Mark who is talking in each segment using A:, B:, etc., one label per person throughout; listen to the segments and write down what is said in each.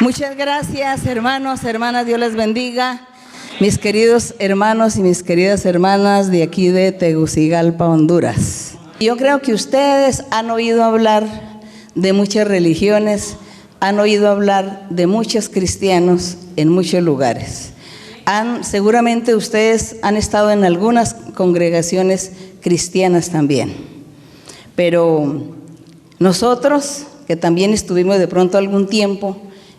A: Muchas gracias, hermanos, hermanas, Dios les bendiga. Mis queridos hermanos y mis queridas hermanas de aquí de Tegucigalpa, Honduras. Yo creo que ustedes han oído hablar de muchas religiones, han oído hablar de muchos cristianos en muchos lugares. Seguramente ustedes han estado en algunas congregaciones cristianas también. Pero nosotros, que también estuvimos de pronto algún tiempo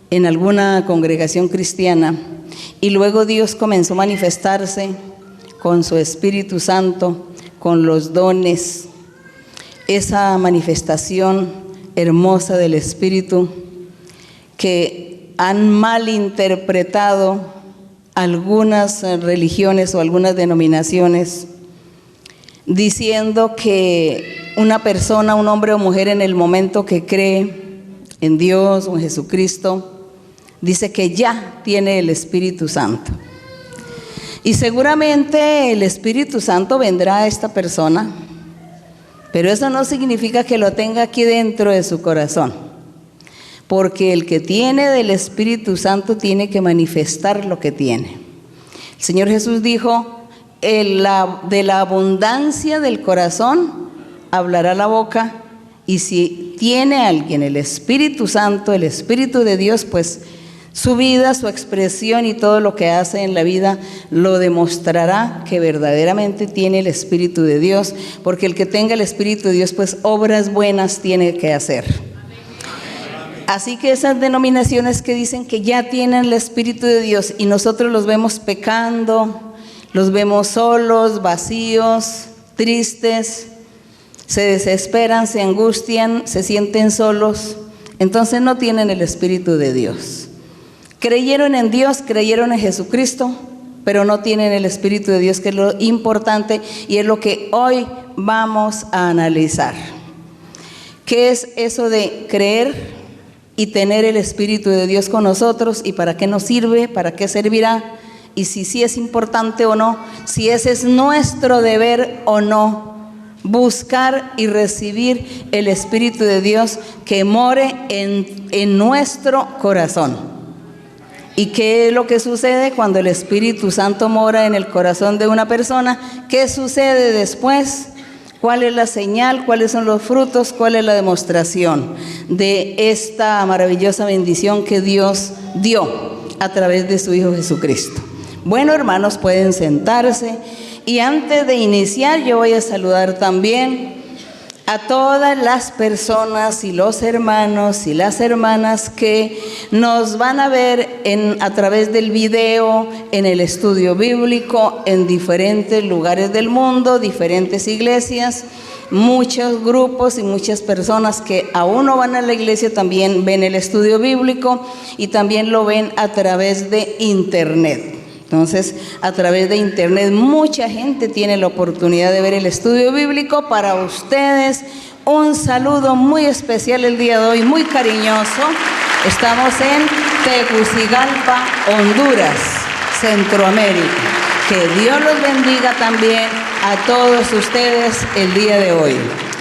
A: en alguna congregación cristiana, y luego Dios comenzó a manifestarse con su Espíritu Santo, con los dones, esa manifestación hermosa del Espíritu que han malinterpretado algunas religiones o algunas denominaciones, diciendo que una persona, un hombre o mujer, en el momento que cree en Dios o en Jesucristo, dice que ya tiene el Espíritu Santo. Y seguramente el Espíritu Santo vendrá a esta persona, pero eso no significa que lo tenga aquí dentro de su corazón, porque el que tiene del Espíritu Santo tiene que manifestar lo que tiene. El Señor Jesús dijo, de la abundancia del corazón hablará la boca, y si tiene alguien el Espíritu Santo, el Espíritu de Dios, pues su vida, su expresión y todo lo que hace en la vida lo demostrará que verdaderamente tiene el Espíritu de Dios, porque el que tenga el Espíritu de Dios, pues obras buenas tiene que hacer. Así que esas denominaciones que dicen que ya tienen el Espíritu de Dios y nosotros los vemos pecando, los vemos solos, vacíos, tristes, se desesperan, se angustian, se sienten solos, entonces no tienen el Espíritu de Dios. Creyeron en Dios, creyeron en Jesucristo, pero no tienen el Espíritu de Dios, que es lo importante y es lo que hoy vamos a analizar. ¿Qué es eso de creer y tener el Espíritu de Dios con nosotros? ¿Y para qué nos sirve? ¿Para qué servirá? Y si sí es importante o no, si ese es nuestro deber o no, buscar y recibir el Espíritu de Dios que more en nuestro corazón. ¿Y qué es lo que sucede cuando el Espíritu Santo mora en el corazón de una persona? ¿Qué sucede después? ¿Cuál es la señal? ¿Cuáles son los frutos? ¿Cuál es la demostración de esta maravillosa bendición que Dios dio a través de su Hijo Jesucristo? Bueno, hermanos, pueden sentarse. Y antes de iniciar, yo voy a saludar también a todas las personas y los hermanos y las hermanas que nos van a ver a través del video, en el estudio bíblico, en diferentes lugares del mundo, diferentes iglesias, muchos grupos y muchas personas que aún no van a la iglesia también ven el estudio bíblico y también lo ven a través de internet. Entonces, a través de internet mucha gente tiene la oportunidad de ver el estudio bíblico. Para ustedes, un saludo muy especial el día de hoy, muy cariñoso. Estamos en Tegucigalpa, Honduras, Centroamérica. Que Dios los bendiga también a todos ustedes el día de hoy.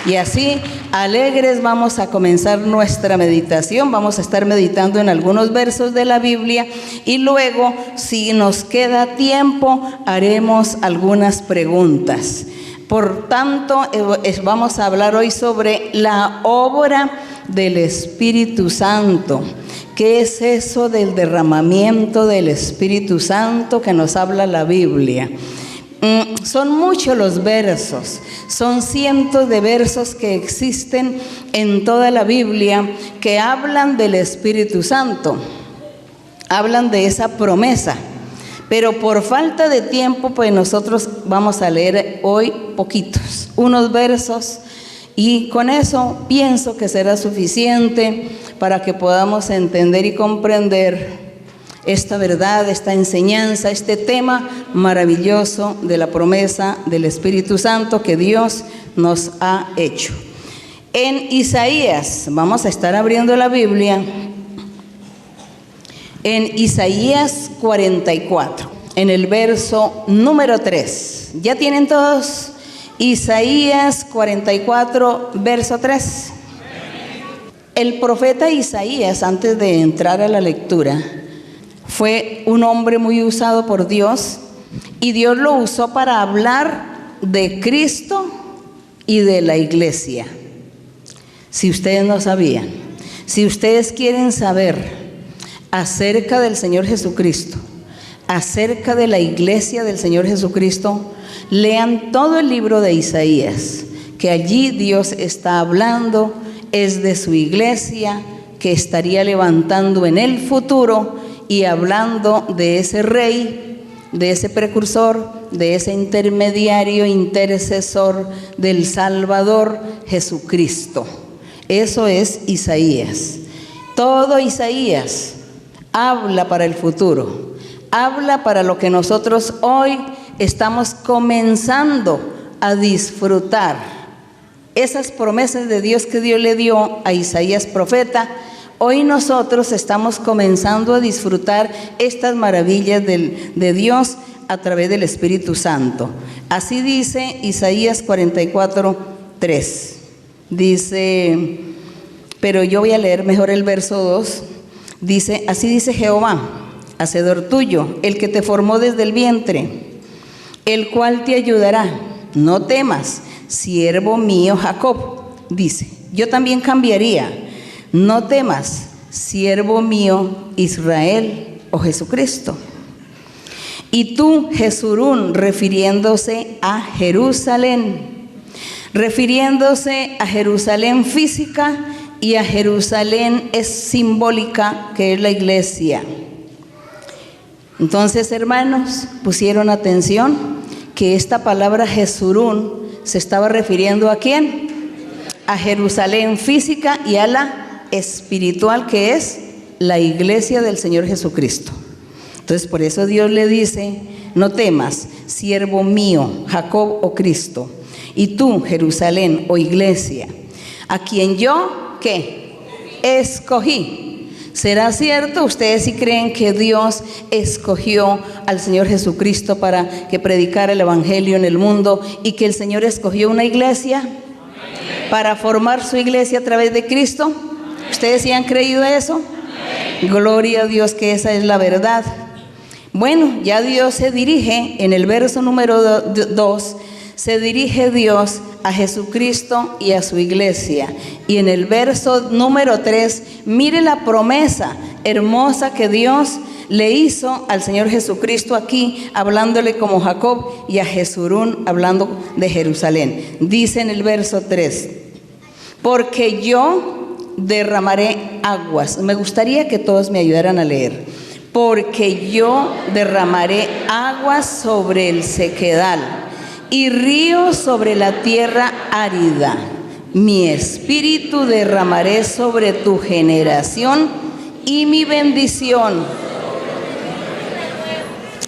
A: Y así, alegres, vamos a comenzar nuestra meditación. Vamos a estar meditando en algunos versos de la Biblia y luego, si nos queda tiempo, haremos algunas preguntas. Por tanto, vamos a hablar hoy sobre la obra del Espíritu Santo. ¿Qué es eso del derramamiento del Espíritu Santo que nos habla la Biblia? Son muchos los versos, son cientos de versos que existen en toda la Biblia que hablan del Espíritu Santo, hablan de esa promesa, pero por falta de tiempo, pues nosotros vamos a leer hoy poquitos, unos versos, y con eso pienso que será suficiente para que podamos entender y comprender esta verdad, esta enseñanza, este tema maravilloso de la promesa del Espíritu Santo que Dios nos ha hecho. En Isaías, vamos a estar abriendo la Biblia, en Isaías 44, en el verso número 3. ¿Ya tienen todos? Isaías 44, verso 3. El profeta Isaías, antes de entrar a la lectura, fue un hombre muy usado por Dios y Dios lo usó para hablar de Cristo y de la iglesia. Si ustedes no sabían, si ustedes quieren saber acerca del Señor Jesucristo, acerca de la iglesia del Señor Jesucristo, lean todo el libro de Isaías, que allí Dios está hablando, es de su iglesia que estaría levantando en el futuro y hablando de ese rey, de ese precursor, de ese intermediario, intercesor del Salvador, Jesucristo. Eso es Isaías. Todo Isaías habla para el futuro, habla para lo que nosotros hoy estamos comenzando a disfrutar. Esas promesas de Dios que Dios le dio a Isaías profeta, hoy nosotros estamos comenzando a disfrutar estas maravillas de Dios a través del Espíritu Santo. Así dice Isaías 44:3. Dice, pero yo voy a leer mejor el verso 2. Dice, así dice Jehová, hacedor tuyo, el que te formó desde el vientre, el cual te ayudará. No temas, siervo mío Jacob. Dice, yo también cambiaría. No temas, siervo mío Israel o Jesucristo. Y tú, Jesurún, refiriéndose a Jerusalén física, y a Jerusalén es simbólica, que es la iglesia. Entonces, hermanos, pusieron atención que esta palabra Jesurún se estaba refiriendo ¿a quién? A Jerusalén física y a la espiritual, que es la iglesia del Señor Jesucristo. Entonces, por eso Dios le dice, no temas, siervo mío, Jacob o Cristo, y tú, Jerusalén o iglesia, a quien yo, ¿qué? Escogí. ¿Será cierto? ¿Ustedes sí creen que Dios escogió al Señor Jesucristo para que predicara el Evangelio en el mundo y que el Señor escogió una iglesia para formar su iglesia a través de Cristo? ¿Ustedes sí han creído eso? Gloria a Dios que esa es la verdad. Bueno, ya Dios se dirige en el verso número 2, se dirige Dios a Jesucristo y a su iglesia. Y en el verso número 3, mire la promesa hermosa que Dios le hizo al Señor Jesucristo aquí, hablándole como Jacob, y a Jesurún hablando de Jerusalén. Dice en el verso 3, porque yo derramaré aguas. Me gustaría que todos me ayudaran a leer. Porque yo derramaré aguas sobre el sequedal y ríos sobre la tierra árida. Mi espíritu derramaré sobre tu generación y mi bendición.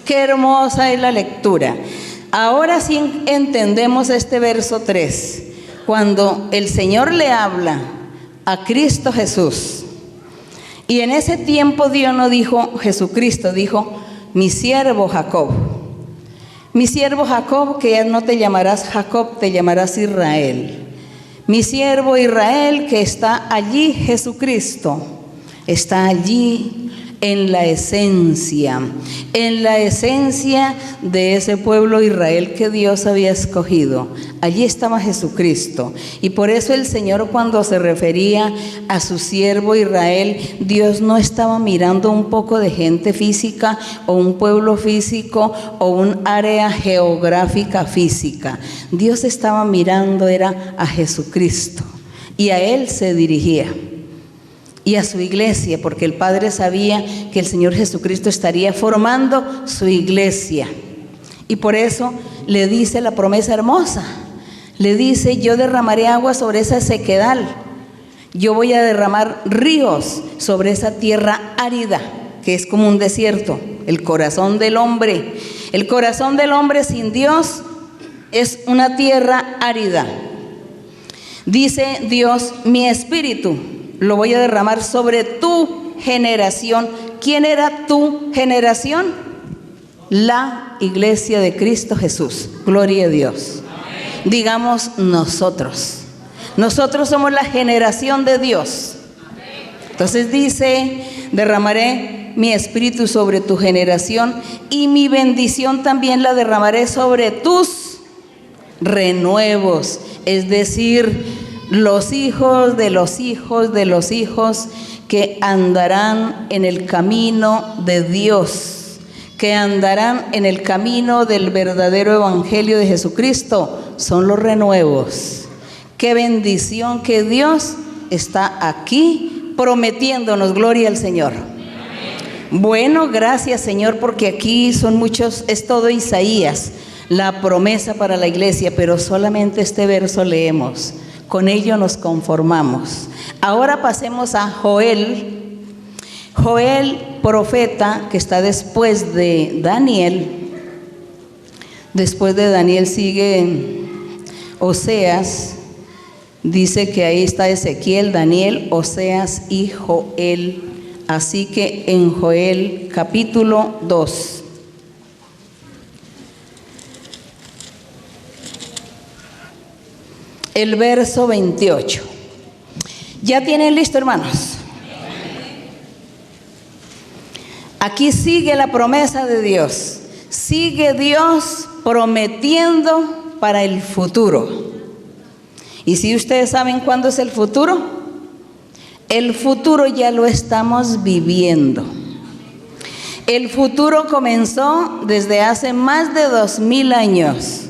A: Qué hermosa es la lectura. Ahora sí entendemos este verso 3, cuando el Señor le habla a Cristo Jesús. Y en ese tiempo Dios no dijo Jesucristo, dijo mi siervo Jacob. Mi siervo Jacob, que ya no te llamarás Jacob, te llamarás Israel. Mi siervo Israel, que está allí Jesucristo, está allí en la esencia de ese pueblo Israel que Dios había escogido. Allí estaba Jesucristo. Y por eso el Señor, cuando se refería a su siervo Israel, Dios no estaba mirando un poco de gente física o un pueblo físico o un área geográfica física. Dios estaba mirando era a Jesucristo y a Él se dirigía. Y a su iglesia, porque el Padre sabía que el Señor Jesucristo estaría formando su iglesia. Y por eso le dice la promesa hermosa. Le dice, yo derramaré agua sobre esa sequedal. Yo voy a derramar ríos sobre esa tierra árida, que es como un desierto. El corazón del hombre. El corazón del hombre sin Dios es una tierra árida. Dice Dios, mi espíritu lo voy a derramar sobre tu generación. ¿Quién era tu generación? La iglesia de Cristo Jesús. Gloria a Dios. Digamos nosotros. Nosotros somos la generación de Dios. Entonces dice, derramaré mi espíritu sobre tu generación y mi bendición también la derramaré sobre tus renuevos, es decir, los hijos de los hijos de los hijos que andarán en el camino de Dios, que andarán en el camino del verdadero evangelio de Jesucristo, son los renuevos. Qué bendición que Dios está aquí prometiéndonos, gloria al Señor. Bueno, gracias Señor, porque aquí son muchos, es todo Isaías, la promesa para la iglesia, pero solamente este verso leemos, con ello nos conformamos. Ahora pasemos a Joel. Joel, profeta, que está después de Daniel. Después de Daniel sigue Oseas. Dice que ahí está Ezequiel, Daniel, Oseas y Joel. Así que en Joel capítulo 2. El verso 28. ¿Ya tienen listo, hermanos? Aquí sigue la promesa de Dios. Sigue Dios prometiendo para el futuro. ¿Y si ustedes saben cuándo es el futuro? El futuro ya lo estamos viviendo. El futuro comenzó desde hace más de 2000 años,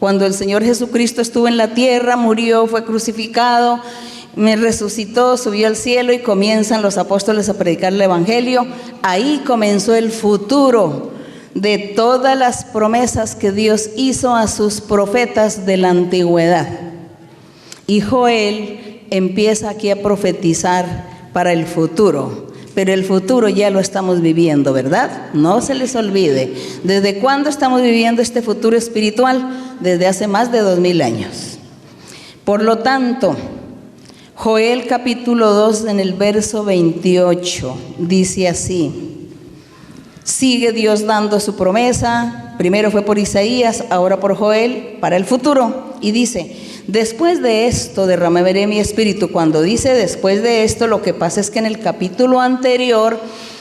A: cuando el Señor Jesucristo estuvo en la tierra, murió, fue crucificado, resucitó, subió al cielo y comienzan los apóstoles a predicar el evangelio. Ahí comenzó el futuro de todas las promesas que Dios hizo a sus profetas de la antigüedad. Y Joel empieza aquí a profetizar para el futuro, pero el futuro ya lo estamos viviendo, ¿verdad? No se les olvide. ¿Desde cuándo estamos viviendo este futuro espiritual? Desde hace más de 2000 años. Por lo tanto, Joel capítulo 2 en el verso 28 dice así: sigue Dios dando su promesa, primero fue por Isaías, ahora por Joel, para el futuro, y dice: después de esto derramaré mi espíritu. Cuando dice después de esto, lo que pasa es que en el capítulo anterior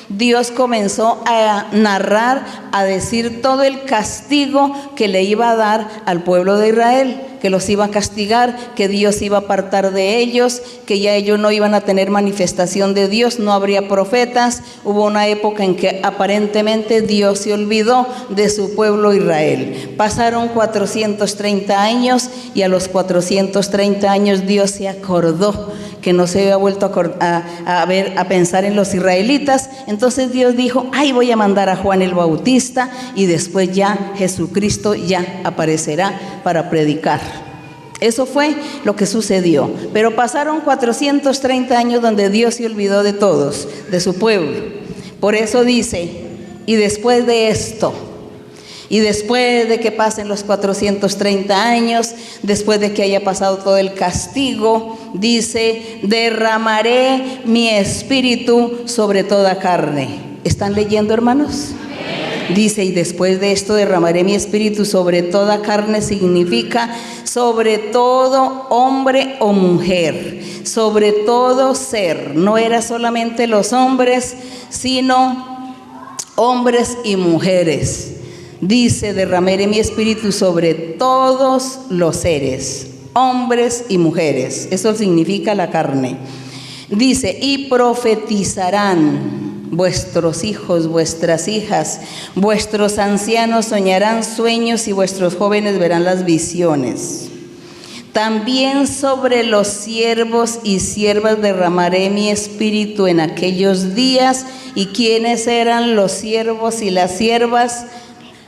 A: Dios comenzó a narrar, a decir todo el castigo que le iba a dar al pueblo de Israel, que los iba a castigar, que Dios iba a apartar de ellos, que ya ellos no iban a tener manifestación de Dios, no habría profetas. Hubo una época en que aparentemente Dios se olvidó de su pueblo Israel. Pasaron 430 años y a los 430 años Dios se acordó que no se había vuelto a pensar en los israelitas. Entonces Dios dijo: ay, voy a mandar a Juan el Bautista, y después ya Jesucristo ya aparecerá para predicar. Eso fue lo que sucedió. Pero pasaron 430 años donde Dios se olvidó de todos, de su pueblo. Por eso dice: y después de esto, y después de que pasen los 430 años, después de que haya pasado todo el castigo, dice: derramaré mi espíritu sobre toda carne. ¿Están leyendo, hermanos? Dice: y después de esto derramaré mi espíritu sobre toda carne. Significa sobre todo hombre o mujer, sobre todo ser. No era solamente los hombres, sino hombres y mujeres. Dice: derramaré mi espíritu sobre todos los seres, hombres y mujeres. Eso significa la carne. Dice: y profetizarán vuestros hijos, vuestras hijas, vuestros ancianos soñarán sueños y vuestros jóvenes verán las visiones. También sobre los siervos y siervas derramaré mi espíritu en aquellos días. ¿Y quiénes eran los siervos y las siervas?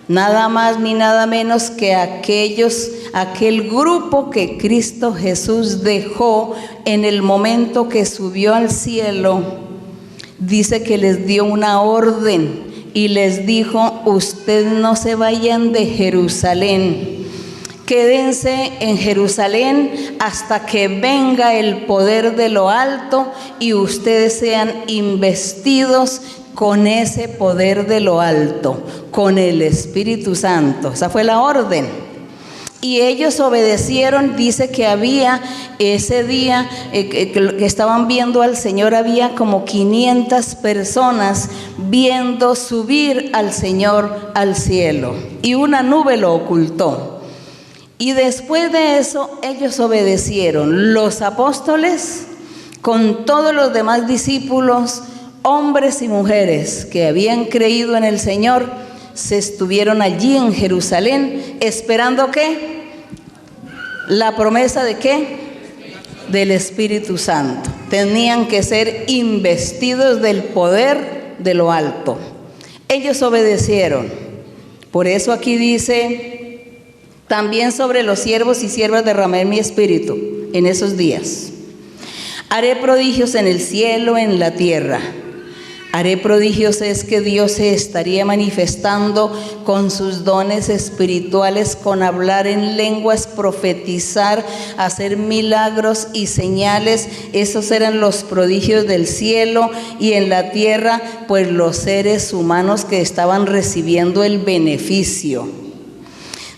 A: Nada más ni nada menos que aquel grupo que Cristo Jesús dejó en el momento que subió al cielo. Dice que les dio una orden y les dijo: ustedes no se vayan de Jerusalén, quédense en Jerusalén hasta que venga el poder de lo alto y ustedes sean investidos con ese poder de lo alto, con el Espíritu Santo. Esa fue la orden. Y ellos obedecieron. Dice que había ese día que estaban viendo al Señor, había como 500 personas viendo subir al Señor al cielo, y una nube lo ocultó. Y después de eso ellos obedecieron. Los apóstoles con todos los demás discípulos, hombres y mujeres que habían creído en el Señor, se estuvieron allí en Jerusalén esperando ¿qué? La promesa de ¿qué? Del Espíritu Santo. Tenían que ser investidos del poder de lo alto. Ellos obedecieron. Por eso aquí dice: también sobre los siervos y siervas derramé mi espíritu en esos días. Haré prodigios en el cielo, en la tierra. Haré prodigios es que Dios se estaría manifestando con sus dones espirituales, con hablar en lenguas, profetizar, hacer milagros y señales. Esos eran los prodigios del cielo, y en la tierra, pues los seres humanos que estaban recibiendo el beneficio.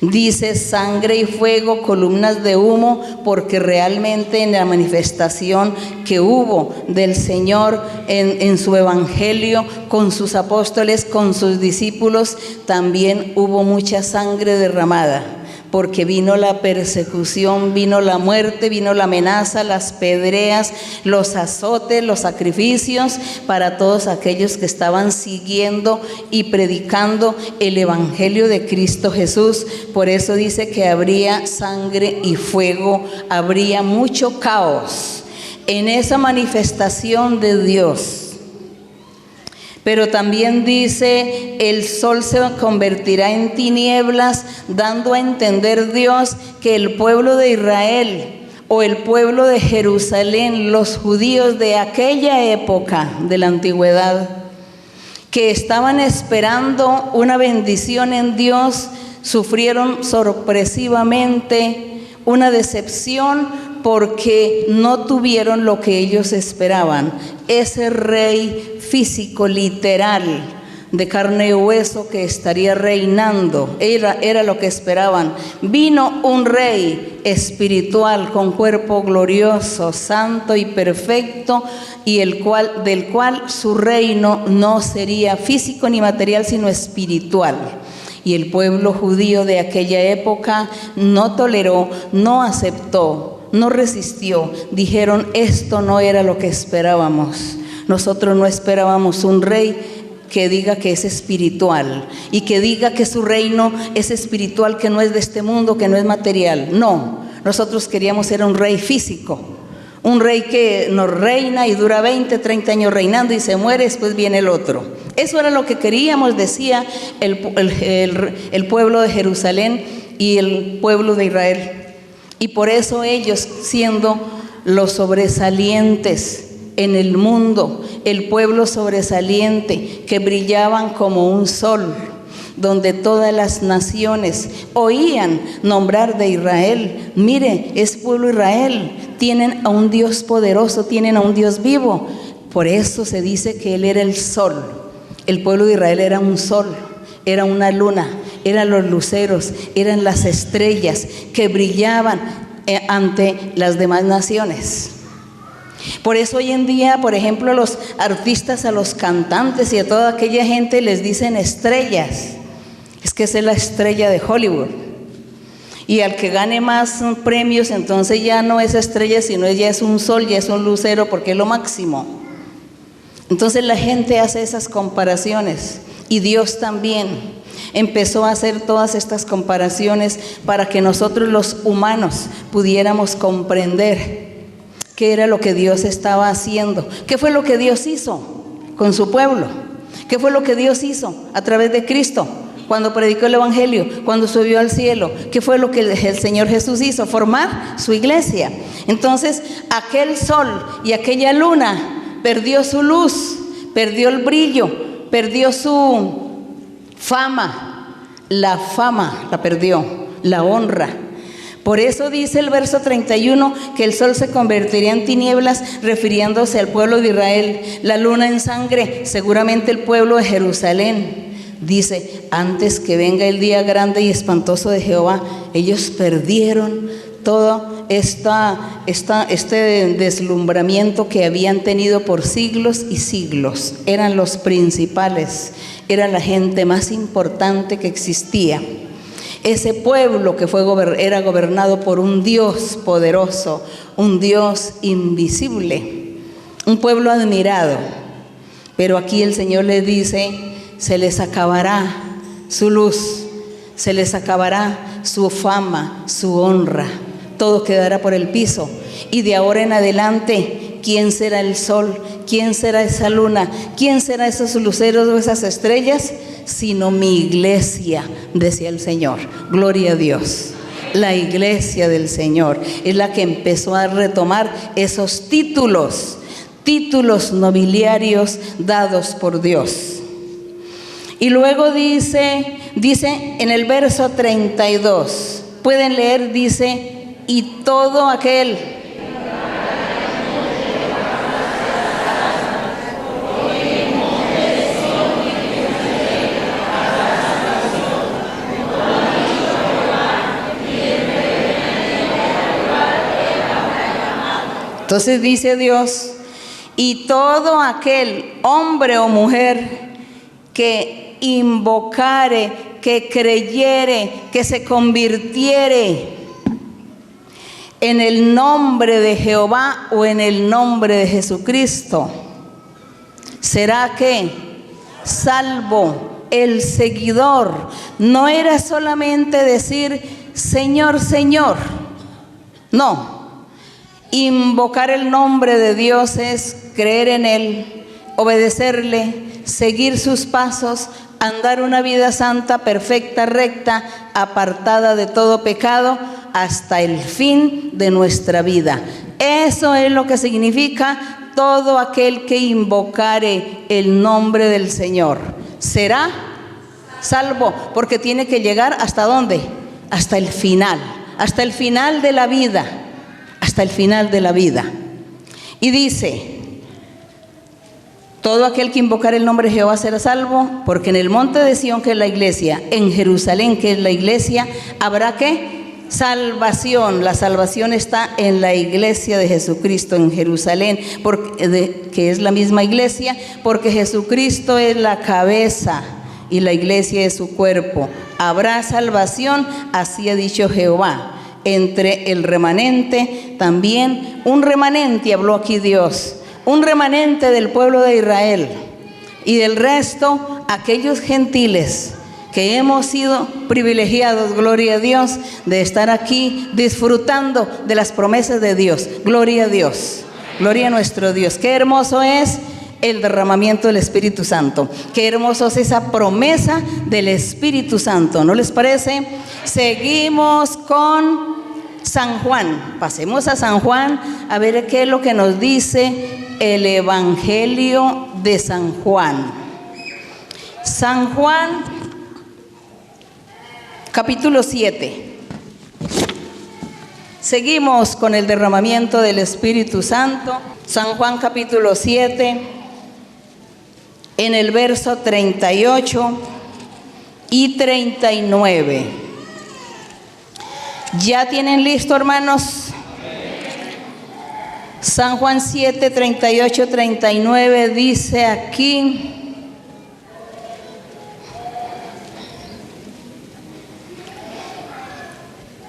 A: Dice sangre y fuego, columnas de humo, porque realmente en la manifestación que hubo del Señor en su evangelio, con sus apóstoles, con sus discípulos, también hubo mucha sangre derramada, porque vino la persecución, vino la muerte, vino la amenaza, las pedreas, los azotes, los sacrificios para todos aquellos que estaban siguiendo y predicando el evangelio de Cristo Jesús. Por eso dice que habría sangre y fuego, habría mucho caos en esa manifestación de Dios. Pero también dice: el sol se convertirá en tinieblas, dando a entender Dios que el pueblo de Israel o el pueblo de Jerusalén, los judíos de aquella época de la antigüedad, que estaban esperando una bendición en Dios, sufrieron sorpresivamente una decepción, porque no tuvieron lo que ellos esperaban. Ese rey físico, literal, de carne y hueso que estaría reinando, era lo que esperaban. Vino un rey espiritual con cuerpo glorioso, santo y perfecto, y del cual su reino no sería físico ni material, sino espiritual. Y el pueblo judío de aquella época no toleró, no aceptó, no resistió. Dijeron: esto no era lo que esperábamos. Nosotros no esperábamos un rey que diga que es espiritual y que diga que su reino es espiritual, que no es de este mundo, que no es material. No, nosotros queríamos ser un rey físico, un rey que nos reina y dura 20, 30 años reinando y se muere, después viene el otro. Eso era lo que queríamos, decía el pueblo de Jerusalén y el pueblo de Israel. Y por eso ellos, siendo los sobresalientes en el mundo, el pueblo sobresaliente, que brillaban como un sol, donde todas las naciones oían nombrar de Israel: mire, es pueblo Israel, tienen a un Dios poderoso, tienen a un Dios vivo. Por eso se dice que Él era el sol. El pueblo de Israel era un sol, era una luna, eran los luceros, eran las estrellas que brillaban ante las demás naciones. Por eso hoy en día, por ejemplo, a los artistas, a los cantantes y a toda aquella gente les dicen estrellas. Es que esa es la estrella de Hollywood. Y al que gane más premios, entonces ya no es estrella, sino ya es un sol, ya es un lucero, porque es lo máximo. Entonces la gente hace esas comparaciones, y Dios también empezó a hacer todas estas comparaciones para que nosotros los humanos pudiéramos comprender qué era lo que Dios estaba haciendo, qué fue lo que Dios hizo con su pueblo, qué fue lo que Dios hizo a través de Cristo cuando predicó el evangelio, cuando subió al cielo, qué fue lo que el Señor Jesús hizo: formar su iglesia. Entonces aquel sol y aquella luna perdió su luz, perdió el brillo, perdió su fama. La fama la perdió, la honra. Por eso dice el verso 31 que el sol se convertiría en tinieblas, refiriéndose al pueblo de Israel, la luna en sangre, seguramente el pueblo de Jerusalén. Dice, antes que venga el día grande y espantoso de Jehová, ellos perdieron todo este deslumbramiento que habían tenido por siglos y siglos. Eran los principales, era la gente más importante que existía. Ese pueblo que era gobernado por un Dios poderoso, un Dios invisible, un pueblo admirado. Pero aquí el Señor les dice, se les acabará su luz, se les acabará su fama, su honra. Todo quedará por el piso. Y de ahora en adelante, ¿quién será el sol? ¿Quién será esa luna? ¿Quién será esos luceros o esas estrellas? Sino mi iglesia, decía el Señor. Gloria a Dios. La iglesia del Señor es la que empezó a retomar esos títulos nobiliarios dados por Dios. Y luego dice en el verso 32, pueden leer, dice, y todo aquel entonces dice Dios, y todo aquel hombre o mujer que invocare, que creyere, que se convirtiere en el nombre de Jehová o en el nombre de Jesucristo, será que salvo. El seguidor no era solamente decir Señor, Señor, no. Invocar el nombre de Dios es creer en Él, obedecerle, seguir sus pasos, andar una vida santa, perfecta, recta, apartada de todo pecado hasta el fin de nuestra vida. Eso es lo que significa todo aquel que invocare el nombre del Señor. Será salvo, porque tiene que llegar ¿hasta dónde? Hasta el final de la vida. Hasta el final de la vida. Y dice, todo aquel que invocare el nombre de Jehová será salvo, porque en el monte de Sión, que es la iglesia, en Jerusalén, que es la iglesia, habrá ¿qué? Salvación. La salvación está en la iglesia de Jesucristo, en Jerusalén, que es la misma iglesia, porque Jesucristo es la cabeza y la iglesia es su cuerpo. Habrá salvación, así ha dicho Jehová. Entre el remanente también, un remanente, habló aquí Dios, un remanente del pueblo de Israel, y del resto, aquellos gentiles que hemos sido privilegiados, gloria a Dios, de estar aquí disfrutando de las promesas de Dios. Gloria a Dios, gloria a nuestro Dios. Qué hermoso es el derramamiento del Espíritu Santo. Qué hermoso es esa promesa del Espíritu Santo, ¿no les parece? Seguimos con San Juan. Pasemos a San Juan a ver qué es lo que nos dice el Evangelio de San Juan. San Juan, capítulo 7. Seguimos con el derramamiento del Espíritu Santo. San Juan, capítulo 7, en el verso 38 y 39. ¿Ya tienen listo, hermanos? San Juan 7, 38, 39 dice aquí: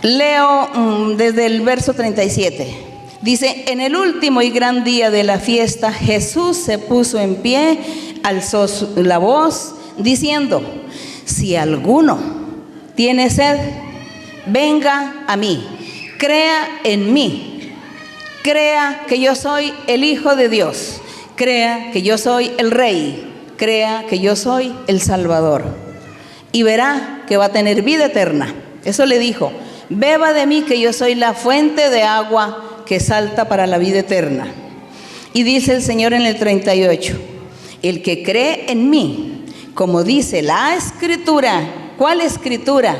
A: leo desde el verso 37. Dice, en el último y gran día de la fiesta, Jesús se puso en pie, alzó la voz, diciendo, si alguno tiene sed, venga a mí, crea en mí, crea que yo soy el Hijo de Dios, crea que yo soy el Rey, crea que yo soy el Salvador, y verá que va a tener vida eterna. Eso le dijo, beba de mí que yo soy la fuente de agua que salta para la vida eterna. Y dice el Señor en el 38, el que cree en mí, como dice la Escritura. ¿Cuál Escritura?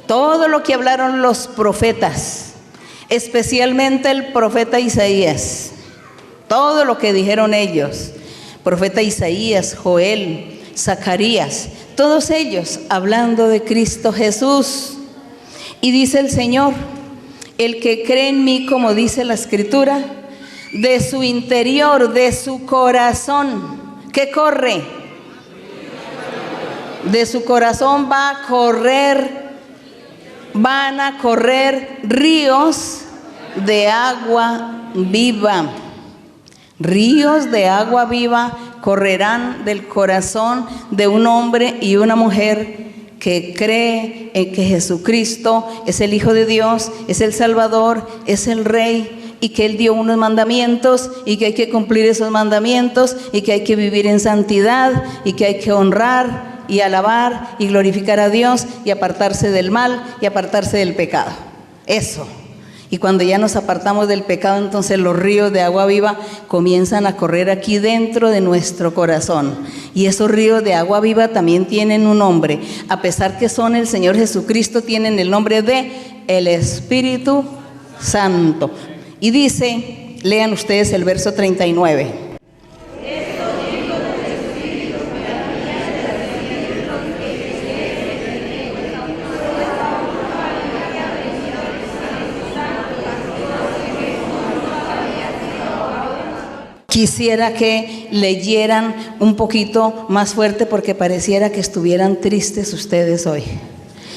A: Todo lo que hablaron los profetas, especialmente el profeta Isaías, todo lo que dijeron ellos, profeta Isaías, Joel, Zacarías, Todos ellos hablando de Cristo Jesús. Y dice el Señor, el que cree en mí, como dice la Escritura, de su interior, de su corazón, ¿qué corre? De su corazón van a correr ríos de agua viva. Ríos de agua viva correrán del corazón de un hombre y una mujer que cree en que Jesucristo es el Hijo de Dios, es el Salvador, es el Rey, y que Él dio unos mandamientos y que hay que cumplir esos mandamientos y que hay que vivir en santidad y que hay que honrar y alabar y glorificar a Dios y apartarse del mal y apartarse del pecado. Eso. Y cuando ya nos apartamos del pecado, entonces los ríos de agua viva comienzan a correr aquí dentro de nuestro corazón. Y esos ríos de agua viva también tienen un nombre. A pesar que son el Señor Jesucristo, tienen el nombre de el Espíritu Santo. Y dice, lean ustedes el verso 39. Quisiera que leyeran un poquito más fuerte porque pareciera que estuvieran tristes ustedes hoy.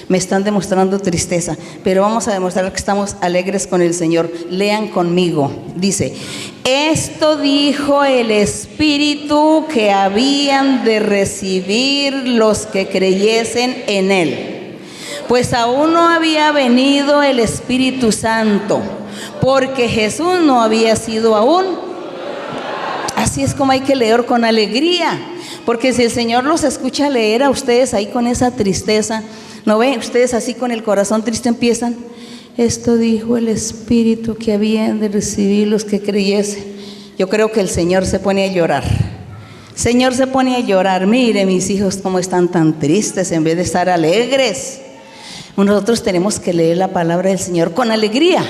A: Me están demostrando tristeza, pero vamos a demostrar que estamos alegres con el Señor. Lean conmigo. Dice, esto dijo el Espíritu que habían de recibir los que creyesen en Él. Pues aún no había venido el Espíritu Santo, porque Jesús no había sido aún. Así es como hay que leer con alegría, porque si el Señor los escucha leer a ustedes ahí con esa tristeza, ¿no ven? Ustedes así con el corazón triste empiezan, esto dijo el Espíritu que habían de recibir los que creyesen. Yo creo que el Señor se pone a llorar. Señor se pone a llorar, mire mis hijos cómo están tan tristes en vez de estar alegres. Nosotros tenemos que leer la palabra del Señor con alegría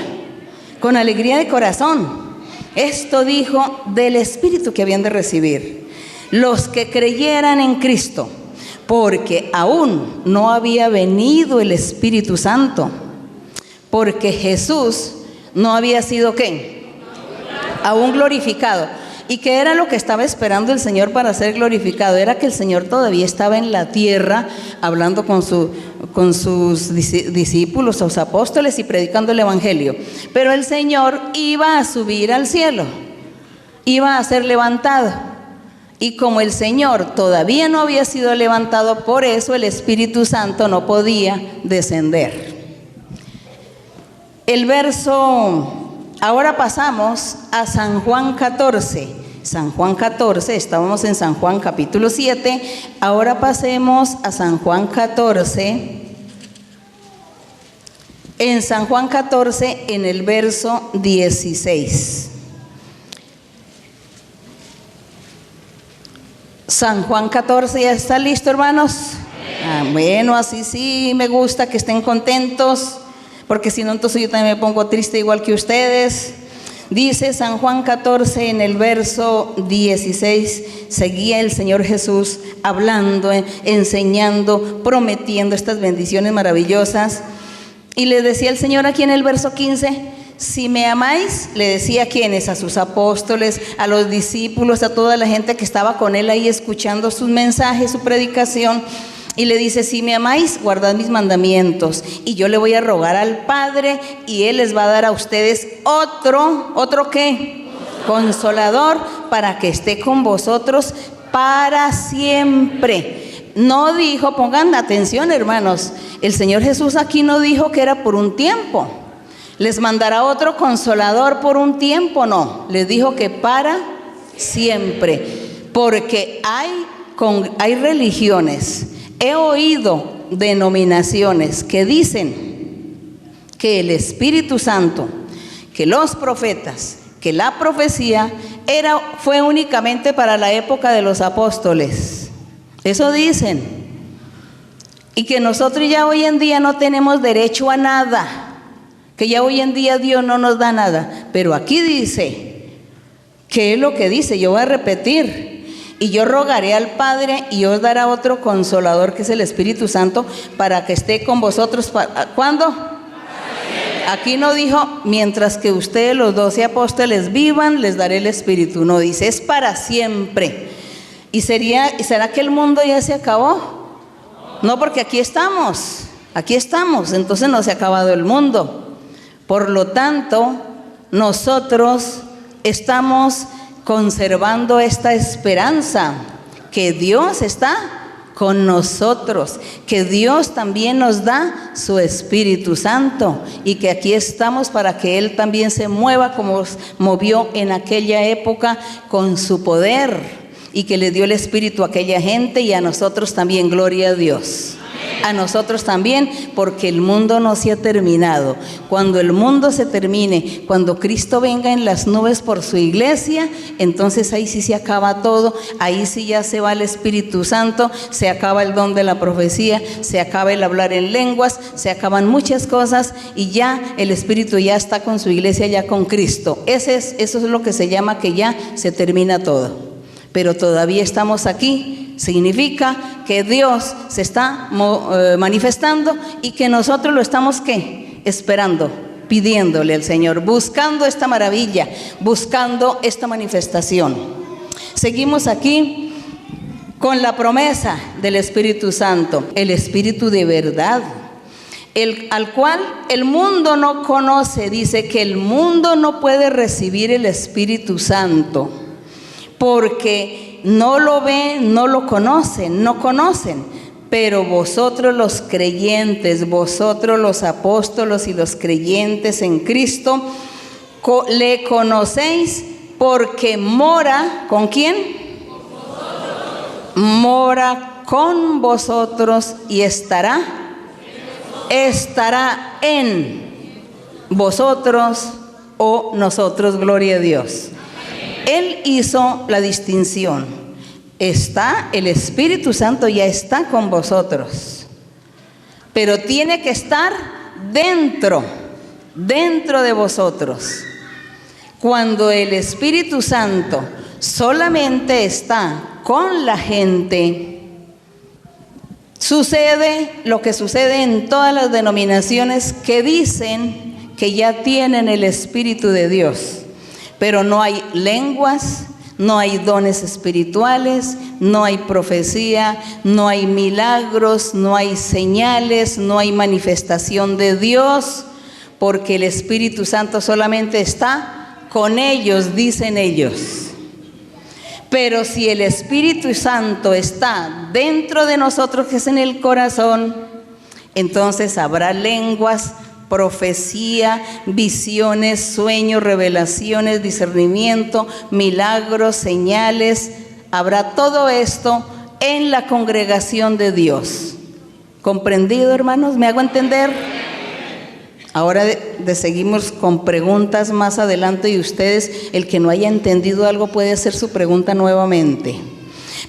A: de corazón. Esto dijo del Espíritu que habían de recibir los que creyeran en Cristo, porque aún no había venido el Espíritu Santo, porque Jesús no había sido ¿qué? Aún glorificado. ¿Y qué era lo que estaba esperando el Señor para ser glorificado? Era que el Señor todavía estaba en la tierra hablando con sus discípulos, sus apóstoles y predicando el Evangelio. Pero el Señor iba a subir al cielo, iba a ser levantado. Y como el Señor todavía no había sido levantado, por eso el Espíritu Santo no podía descender. El verso... Ahora pasamos a San Juan 14. San Juan 14, estábamos en San Juan capítulo 7. Ahora pasemos a San Juan 14. En San Juan 14, en el verso 16. San Juan 14, ¿ya está listo, hermanos? Bueno, así sí, me gusta que estén contentos. Porque si no, entonces yo también me pongo triste igual que ustedes. Dice San Juan 14 en el verso 16, seguía el Señor Jesús hablando, enseñando, prometiendo estas bendiciones maravillosas. Y le decía el Señor aquí en el verso 15, si me amáis, le decía a quienes, a sus apóstoles, a los discípulos, a toda la gente que estaba con él ahí escuchando sus mensajes, su predicación. Y le dice, si me amáis, guardad mis mandamientos. Y yo le voy a rogar al Padre y Él les va a dar a ustedes ¿otro qué? Consolador, para que esté con vosotros para siempre. No dijo, pongan atención hermanos, el Señor Jesús aquí no dijo que era por un tiempo. Les mandará otro consolador por un tiempo, no. Les dijo que para siempre. Porque hay religiones. He oído denominaciones que dicen que el Espíritu Santo, que los profetas, que la profecía fue únicamente para la época de los apóstoles. Eso dicen. Y que nosotros ya hoy en día no tenemos derecho a nada, que ya hoy en día Dios no nos da nada. Pero aquí dice, ¿qué es lo que dice? Yo voy a repetir. Y yo rogaré al Padre y os dará otro consolador, que es el Espíritu Santo, para que esté con vosotros. ¿Cuándo? Aquí no dijo, mientras que ustedes los 12 apóstoles vivan, les daré el Espíritu. No, dice, es para siempre. ¿Y será que el mundo ya se acabó? No, porque aquí estamos, entonces no se ha acabado el mundo. Por lo tanto, nosotros estamos conservando esta esperanza, que Dios está con nosotros, que Dios también nos da su Espíritu Santo y que aquí estamos para que Él también se mueva como movió en aquella época con su poder, y que le dio el Espíritu a aquella gente y a nosotros también. Gloria a Dios. A nosotros también, porque el mundo no se ha terminado. Cuando el mundo se termine, cuando Cristo venga en las nubes por su iglesia, entonces ahí sí se acaba todo, ahí sí ya se va el Espíritu Santo, se acaba el don de la profecía, se acaba el hablar en lenguas, se acaban muchas cosas y ya el Espíritu ya está con su iglesia, ya con Cristo. Eso es lo que se llama que ya se termina todo. Pero todavía estamos aquí, significa que Dios se está manifestando y que nosotros lo estamos ¿qué? Esperando, pidiéndole al Señor, buscando esta maravilla, buscando esta manifestación. Seguimos aquí con la promesa del Espíritu Santo, el Espíritu de verdad, al cual el mundo no conoce. Dice que el mundo no puede recibir el Espíritu Santo, porque no lo ven, no lo conocen, pero vosotros los creyentes, vosotros los apóstolos y los creyentes en Cristo, le conocéis porque mora, ¿con quién? Mora con vosotros y estará en vosotros o nosotros. Gloria a Dios. Él hizo la distinción. Está el Espíritu Santo, ya está con vosotros, pero tiene que estar dentro de vosotros. Cuando el Espíritu Santo solamente está con la gente, sucede lo que sucede en todas las denominaciones que dicen que ya tienen el Espíritu de Dios, pero no hay lenguas, no hay dones espirituales, no hay profecía, no hay milagros, no hay señales, no hay manifestación de Dios, porque el Espíritu Santo solamente está con ellos, dicen ellos. Pero si el Espíritu Santo está dentro de nosotros, que es en el corazón, entonces habrá lenguas, profecía, visiones, sueños, revelaciones, discernimiento, milagros, señales. Habrá todo esto en la congregación de Dios. ¿Comprendido, hermanos? ¿Me hago entender? Ahora seguimos con preguntas más adelante, y ustedes, el que no haya entendido algo, puede hacer su pregunta nuevamente.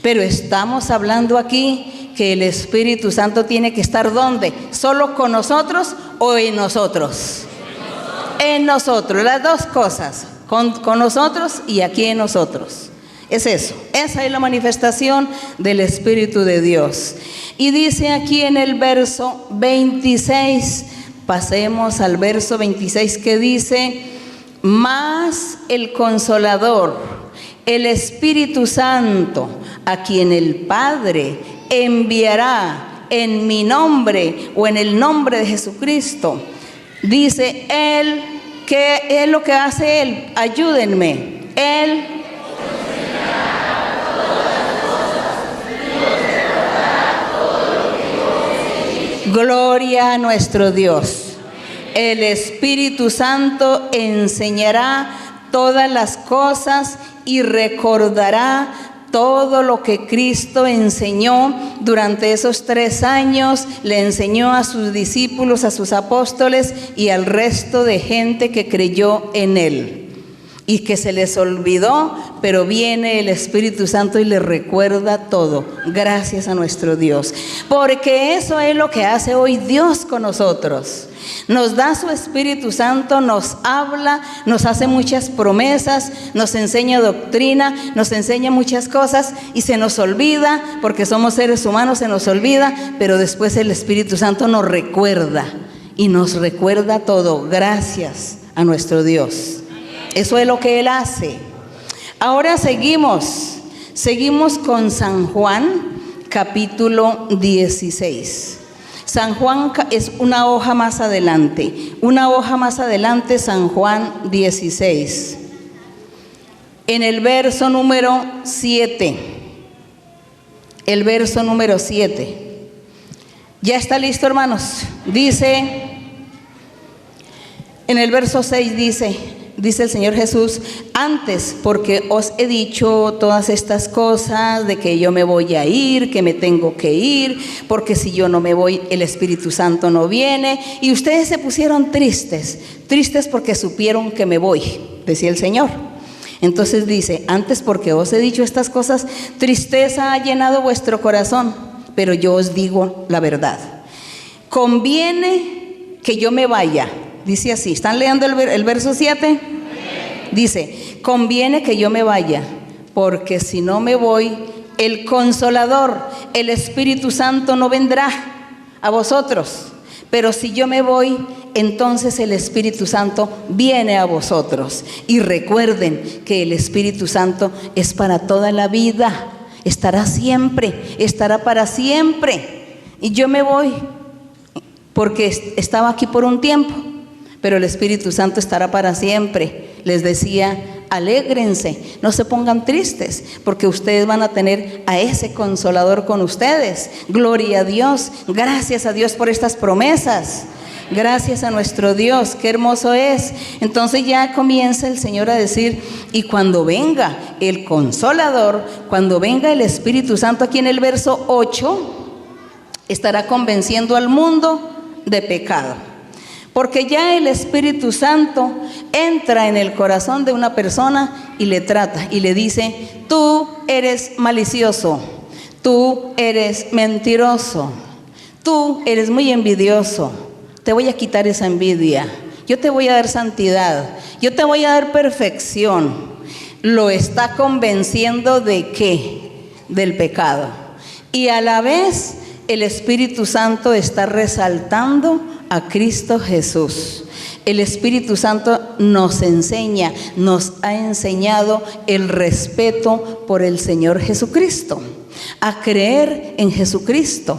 A: Pero estamos hablando aquí que el Espíritu Santo tiene que estar ¿dónde? ¿Solo con nosotros o en nosotros? En nosotros, las dos cosas, con nosotros y aquí en nosotros. Es eso, esa es la manifestación del Espíritu de Dios. Y dice aquí en el verso 26, pasemos al verso 26, que dice: mas el Consolador, el Espíritu Santo, a quien el Padre enviará en mi nombre o en el nombre de Jesucristo. Dice Él, ¿qué es lo que hace Él? Ayúdenme. Él gloria a nuestro Dios. El Espíritu Santo enseñará todas las cosas y recordará todo lo que Cristo enseñó durante esos 3 años. Le enseñó a sus discípulos, a sus apóstoles y al resto de gente que creyó en Él. y que se les olvidó, pero viene el Espíritu Santo y les recuerda todo. Gracias a nuestro Dios, porque eso es lo que hace hoy Dios con nosotros. Nos da su Espíritu Santo, nos habla, nos hace muchas promesas, nos enseña doctrina, nos enseña muchas cosas y se nos olvida, porque somos seres humanos, se nos olvida, pero después el Espíritu Santo nos recuerda y nos recuerda todo. Gracias a nuestro Dios. Eso es lo que Él hace. Ahora seguimos con San Juan, capítulo 16. San Juan es una hoja más adelante, San Juan 16. En el verso número 7. El verso número 7. ¿Ya está listo, hermanos? Dice, en el verso 6 dice el Señor Jesús: antes, porque os he dicho todas estas cosas, de que yo me voy a ir, que me tengo que ir, porque si yo no me voy, el Espíritu Santo no viene. Y ustedes se pusieron tristes porque supieron que me voy, decía el Señor. Entonces dice: antes, porque os he dicho estas cosas, tristeza ha llenado vuestro corazón, pero yo os digo la verdad. Conviene que yo me vaya. Dice así, ¿están leyendo el verso 7? Dice: conviene que yo me vaya, porque si no me voy, el Consolador, el Espíritu Santo, no vendrá a vosotros. Pero si yo me voy, entonces el Espíritu Santo viene a vosotros. Y recuerden que el Espíritu Santo es para toda la vida, estará siempre, estará para siempre. Y yo me voy porque estaba aquí por un tiempo, pero el Espíritu Santo estará para siempre. Les decía: alégrense, no se pongan tristes, porque ustedes van a tener a ese Consolador con ustedes. Gloria a Dios, gracias a Dios por estas promesas. Gracias a nuestro Dios, qué hermoso es. Entonces ya comienza el Señor a decir: y cuando venga el Consolador, cuando venga el Espíritu Santo, aquí en el verso 8, estará convenciendo al mundo de pecado. Porque ya el Espíritu Santo entra en el corazón de una persona y le trata y le dice: tú eres malicioso, tú eres mentiroso, tú eres muy envidioso. Te voy a quitar esa envidia, yo te voy a dar santidad, yo te voy a dar perfección. Lo está convenciendo ¿de qué? Del pecado. Y a la vez el Espíritu Santo está resaltando a Cristo Jesús. El Espíritu Santo nos enseña, nos ha enseñado el respeto por el Señor Jesucristo, a creer en Jesucristo,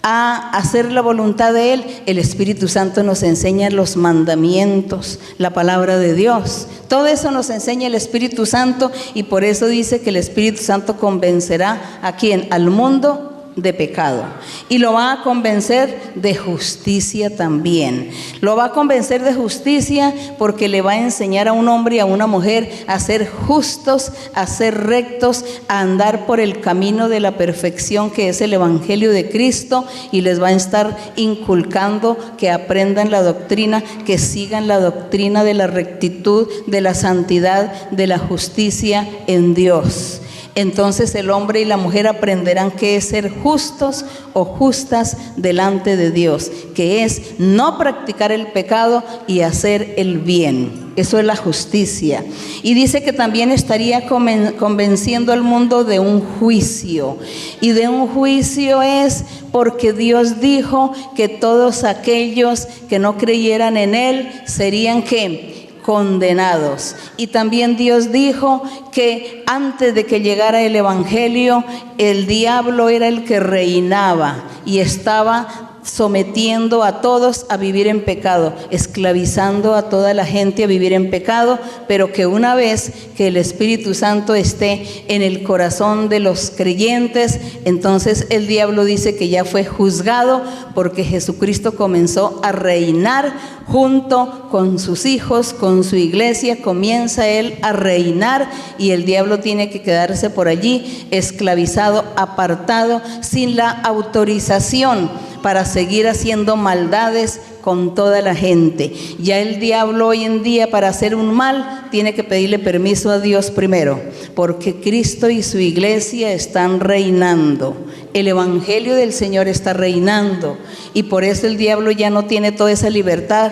A: a hacer la voluntad de Él. El Espíritu Santo nos enseña los mandamientos, la palabra de Dios. Todo eso nos enseña el Espíritu Santo, y por eso dice que el Espíritu Santo convencerá ¿a quién? Al mundo de pecado, y lo va a convencer de justicia también. Lo va a convencer de justicia porque le va a enseñar a un hombre y a una mujer a ser justos, a ser rectos, a andar por el camino de la perfección, que es el Evangelio de Cristo, y les va a estar inculcando que aprendan la doctrina, que sigan la doctrina de la rectitud, de la santidad, de la justicia en Dios. Entonces el hombre y la mujer aprenderán qué es ser justos o justas delante de Dios, que es no practicar el pecado y hacer el bien. Eso es la justicia. Y dice que también estaría convenciendo al mundo de un juicio. Y de un juicio es porque Dios dijo que todos aquellos que no creyeran en Él serían ¿qué? Condenados. Y también Dios dijo que antes de que llegara el Evangelio, el diablo era el que reinaba y estaba sometiendo a todos a vivir en pecado, esclavizando a toda la gente a vivir en pecado, pero que una vez que el Espíritu Santo esté en el corazón de los creyentes, entonces el diablo dice que ya fue juzgado, porque Jesucristo comenzó a reinar junto con sus hijos, con su iglesia. Comienza Él a reinar y el diablo tiene que quedarse por allí esclavizado, apartado, sin la autorización, para seguir haciendo maldades con toda la gente. Ya el diablo hoy en día, para hacer un mal, tiene que pedirle permiso a Dios primero, porque Cristo y su iglesia están reinando. El evangelio del Señor está reinando, y por eso el diablo ya no tiene toda esa libertad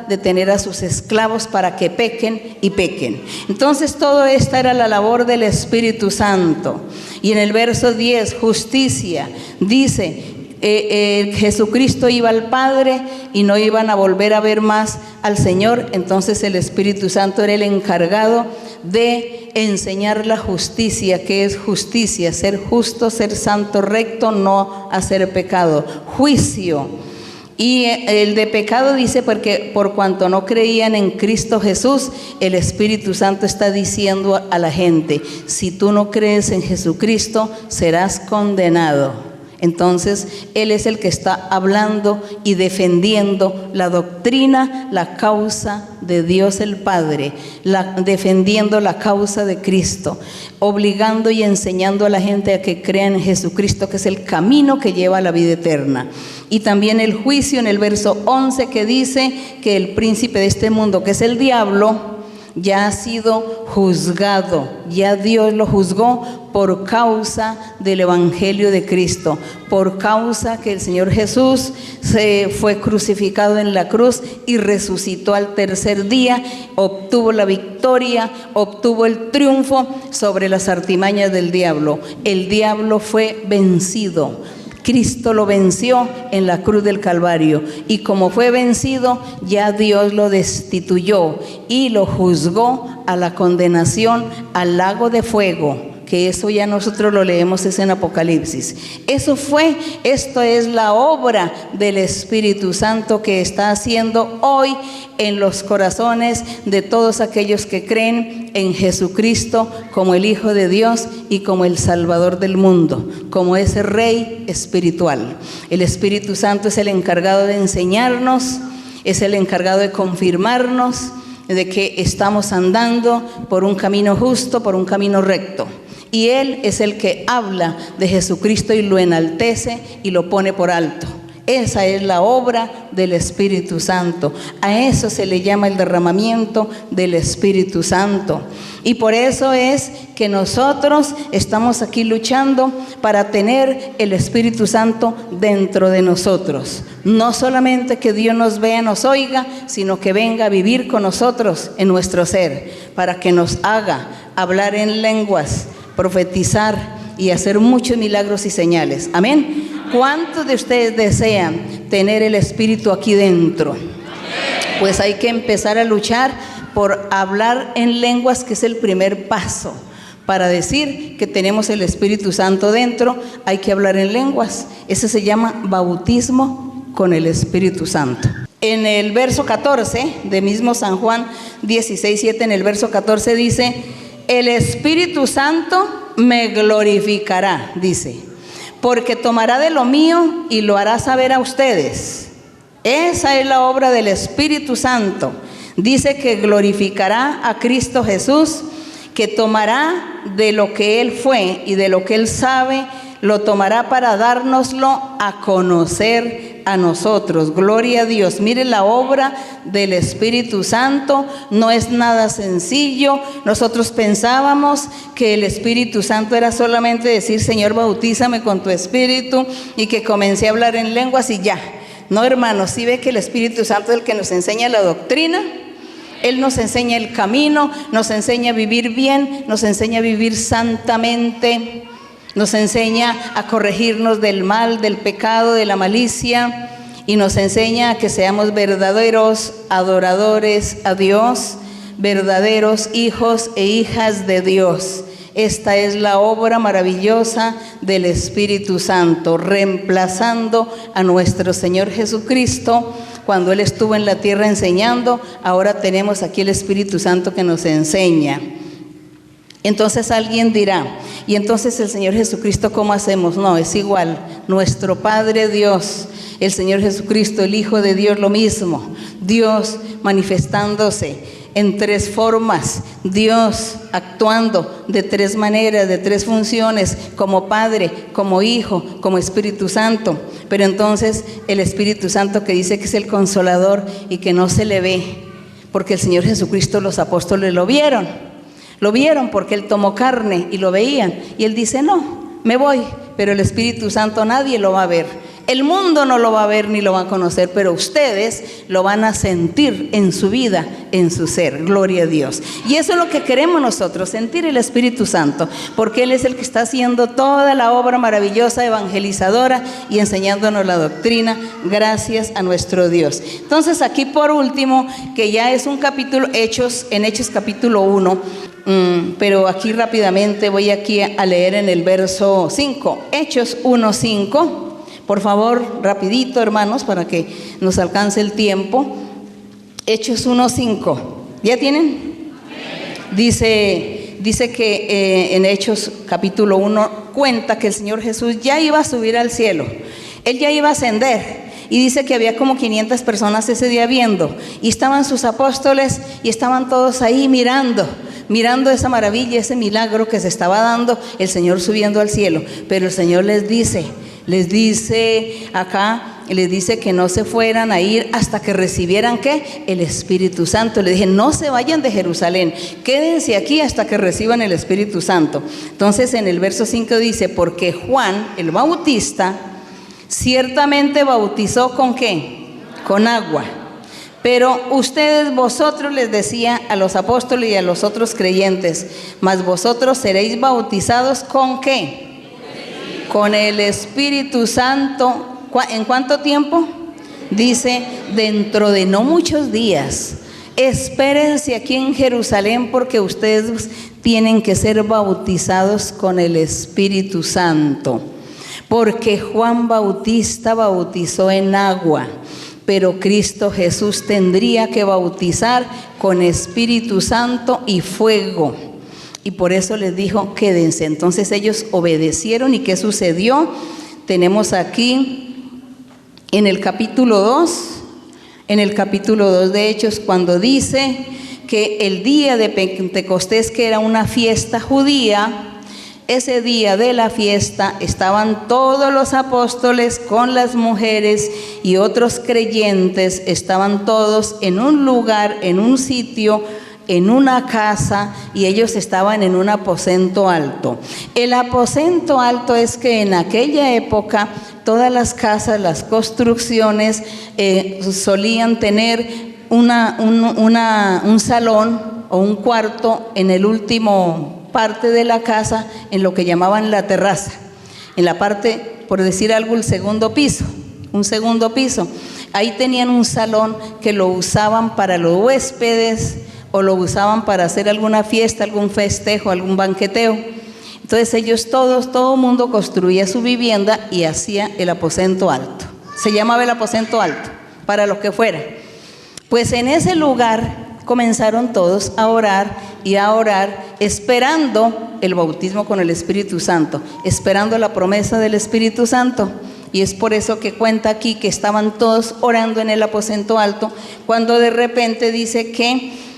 A: de tener a sus esclavos para que pequen y pequen. Entonces todo esto era la labor del Espíritu Santo. Y en el verso 10, justicia, dice, Jesucristo iba al Padre y no iban a volver a ver más al Señor. Entonces el Espíritu Santo era el encargado de enseñar la justicia. ¿Qué es justicia? Ser justo, ser santo, recto, no hacer pecado. Juicio. Y el de pecado dice, porque por cuanto no creían en Cristo Jesús, el Espíritu Santo está diciendo a la gente, si tú no crees en Jesucristo, serás condenado. Entonces, Él es el que está hablando y defendiendo la doctrina, la causa de Dios el Padre, defendiendo la causa de Cristo, obligando y enseñando a la gente a que crean en Jesucristo, que es el camino que lleva a la vida eterna. Y también el juicio en el verso 11, que dice que el príncipe de este mundo, que es el diablo, ya ha sido juzgado, ya Dios lo juzgó por causa del evangelio de Cristo, por causa que el Señor Jesús se fue crucificado en la cruz y resucitó al tercer día, obtuvo la victoria, obtuvo el triunfo sobre las artimañas del diablo. El diablo fue vencido. Cristo lo venció en la cruz del Calvario, y como fue vencido, ya Dios lo destituyó y lo juzgó a la condenación al lago de fuego, que eso ya nosotros lo leemos es en Apocalipsis. Esto es la obra del Espíritu Santo que está haciendo hoy en los corazones de todos aquellos que creen en Jesucristo como el Hijo de Dios y como el Salvador del mundo, como ese Rey espiritual. El Espíritu Santo es el encargado de enseñarnos, es el encargado de confirmarnos de que estamos andando por un camino justo, por un camino recto. Y Él es el que habla de Jesucristo y lo enaltece y lo pone por alto. Esa es la obra del Espíritu Santo. A eso se le llama el derramamiento del Espíritu Santo. Y por eso es que nosotros estamos aquí luchando para tener el Espíritu Santo dentro de nosotros. No solamente que Dios nos vea, nos oiga, sino que venga a vivir con nosotros en nuestro ser, para que nos haga hablar en lenguas, profetizar y hacer muchos milagros y señales. Amén. ¿Cuántos de ustedes desean tener el Espíritu aquí dentro? Pues hay que empezar a luchar por hablar en lenguas, que es el primer paso. Para decir que tenemos el Espíritu Santo dentro, hay que hablar en lenguas. Ese se llama bautismo con el Espíritu Santo. En el verso 14 de mismo San Juan 16:7, en el verso 14 dice, el Espíritu Santo me glorificará, dice, porque tomará de lo mío y lo hará saber a ustedes. Esa es la obra del Espíritu Santo. Dice que glorificará a Cristo Jesús, que tomará de lo que Él fue y de lo que Él sabe, lo tomará para dárnoslo a conocer a nosotros. Gloria a Dios. Mire, la obra del Espíritu Santo no es nada sencillo. Nosotros pensábamos que el Espíritu Santo era solamente decir, Señor, bautízame con tu Espíritu, y que comencé a hablar en lenguas y ya. No, hermanos, ¿sí ve que el Espíritu Santo es el que nos enseña la doctrina? Él nos enseña el camino, nos enseña a vivir bien, nos enseña a vivir santamente, nos enseña a corregirnos del mal, del pecado, de la malicia, y nos enseña a que seamos verdaderos adoradores a Dios, verdaderos hijos e hijas de Dios. Esta es la obra maravillosa del Espíritu Santo, reemplazando a nuestro Señor Jesucristo. Cuando Él estuvo en la tierra enseñando, ahora tenemos aquí el Espíritu Santo que nos enseña. Entonces alguien dirá, ¿y entonces el Señor Jesucristo cómo hacemos? No, es igual. Nuestro Padre Dios, el Señor Jesucristo, el Hijo de Dios, lo mismo. Dios manifestándose en tres formas, Dios actuando de tres maneras, de tres funciones, como Padre, como Hijo, como Espíritu Santo. Pero entonces el Espíritu Santo, que dice que es el Consolador y que no se le ve, porque el Señor Jesucristo, los apóstoles lo vieron porque Él tomó carne y lo veían, y Él dice: no, me voy, pero el Espíritu Santo nadie lo va a ver. El mundo no lo va a ver ni lo va a conocer, pero ustedes lo van a sentir en su vida, en su ser. Gloria a Dios. Y eso es lo que queremos nosotros, sentir el Espíritu Santo, porque Él es el que está haciendo toda la obra maravillosa, evangelizadora y enseñándonos la doctrina, gracias a nuestro Dios. Entonces aquí por último, que ya es un capítulo, en Hechos capítulo 1, pero aquí rápidamente voy aquí a leer en el verso 5, Hechos 1:5. Por favor, rapidito, hermanos, para que nos alcance el tiempo. Hechos 1:5. ¿Ya tienen? Dice que en Hechos capítulo 1 cuenta que el Señor Jesús ya iba a subir al cielo. Él ya iba a ascender. Y dice que había como 500 personas ese día viendo. Y estaban sus apóstoles y estaban todos ahí mirando esa maravilla, ese milagro que se estaba dando, el Señor subiendo al cielo. Pero el Señor les dice que no se fueran a ir hasta que recibieran ¿qué? El Espíritu Santo. Le dije: no se vayan de Jerusalén, quédense aquí hasta que reciban el Espíritu Santo. Entonces en el verso 5 dice: porque Juan el Bautista ciertamente bautizó ¿con qué? Con agua. Pero vosotros, les decía a los apóstoles y a los otros creyentes, mas vosotros seréis bautizados ¿con qué? Con el Espíritu Santo. ¿En cuánto tiempo? Dice: dentro de no muchos días. Espérense aquí en Jerusalén, porque ustedes tienen que ser bautizados con el Espíritu Santo. Porque Juan Bautista bautizó en agua, pero Cristo Jesús tendría que bautizar con Espíritu Santo y fuego. Y por eso les dijo: quédense. Entonces ellos obedecieron. ¿Y qué sucedió? Tenemos aquí en el capítulo 2 de Hechos, cuando dice que el día de Pentecostés, que era una fiesta judía, ese día de la fiesta estaban todos los apóstoles con las mujeres y otros creyentes, estaban todos en un lugar, en un sitio, en una casa, y ellos estaban en un aposento alto. El aposento alto es que en aquella época todas las casas, las construcciones solían tener un salón o un cuarto en el último parte de la casa, en lo que llamaban la terraza, en la parte, por decir algo, un segundo piso. Ahí tenían un salón que lo usaban para los huéspedes, o lo usaban para hacer alguna fiesta, algún festejo, algún banqueteo. Entonces ellos todo el mundo construía su vivienda y hacía el aposento alto. Se llamaba el aposento alto, para lo que fuera. Pues en ese lugar comenzaron todos a orar y a orar, esperando el bautismo con el Espíritu Santo, esperando la promesa del Espíritu Santo. Y es por eso que cuenta aquí que estaban todos orando en el aposento alto, cuando de repente dice que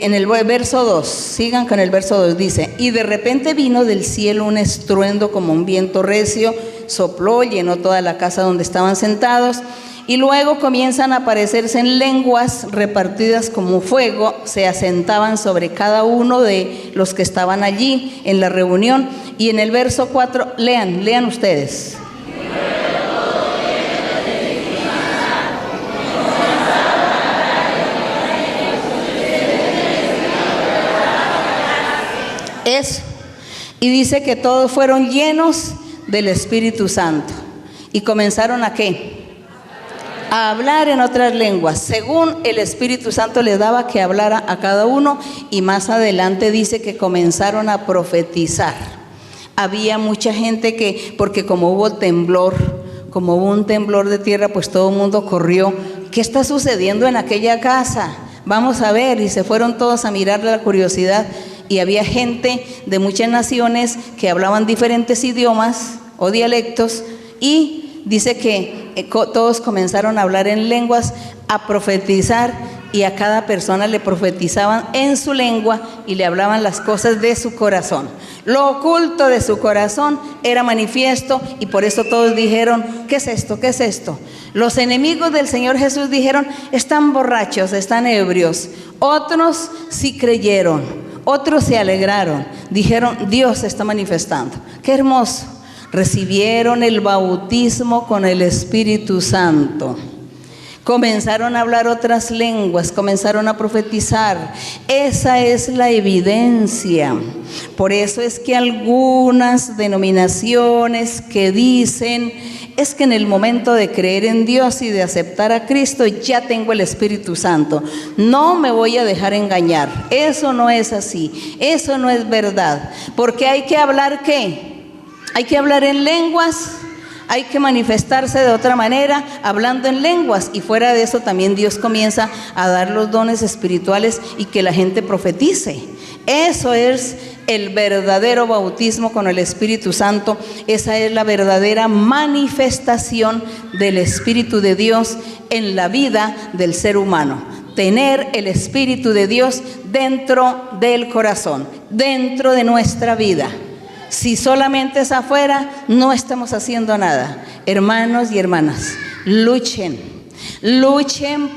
A: en el verso 2, sigan con el verso 2, dice: y de repente vino del cielo un estruendo como un viento recio, sopló, llenó toda la casa donde estaban sentados, y luego comienzan a aparecerse en lenguas repartidas como fuego, se asentaban sobre cada uno de los que estaban allí en la reunión. Y en el verso 4, lean ustedes. Eso. Y dice que todos fueron llenos del Espíritu Santo. ¿Y comenzaron a qué? A hablar en otras lenguas, según el Espíritu Santo les daba que hablara a cada uno. Y más adelante dice que comenzaron a profetizar. Había mucha gente porque como hubo un temblor de tierra, pues todo el mundo corrió. ¿Qué está sucediendo en aquella casa? Vamos a ver. Y se fueron todos a mirar la curiosidad. Y había gente de muchas naciones que hablaban diferentes idiomas o dialectos, y dice que todos comenzaron a hablar en lenguas, a profetizar, y a cada persona le profetizaban en su lengua y le hablaban las cosas de su corazón. Lo oculto de su corazón era manifiesto y por eso todos dijeron, ¿qué es esto? ¿Qué es esto? Los enemigos del Señor Jesús dijeron, están borrachos, están ebrios. Otros sí creyeron, otros se alegraron, dijeron, Dios se está manifestando. ¡Qué hermoso! Recibieron el bautismo con el Espíritu Santo. Comenzaron a hablar otras lenguas, comenzaron a profetizar. Esa es la evidencia. Por eso es que algunas denominaciones que dicen, es que en el momento de creer en Dios y de aceptar a Cristo ya tengo el Espíritu Santo. No me voy a dejar engañar. Eso no es así. Eso no es verdad. Porque hay que hablar ¿qué? Hay que hablar en lenguas. Hay que manifestarse de otra manera, hablando en lenguas, y fuera de eso también Dios comienza a dar los dones espirituales y que la gente profetice. Eso es el verdadero bautismo con el Espíritu Santo. Esa es la verdadera manifestación del Espíritu de Dios en la vida del ser humano. Tener el Espíritu de Dios dentro del corazón, dentro de nuestra vida. Si solamente es afuera, no estamos haciendo nada. Hermanos y hermanas, luchen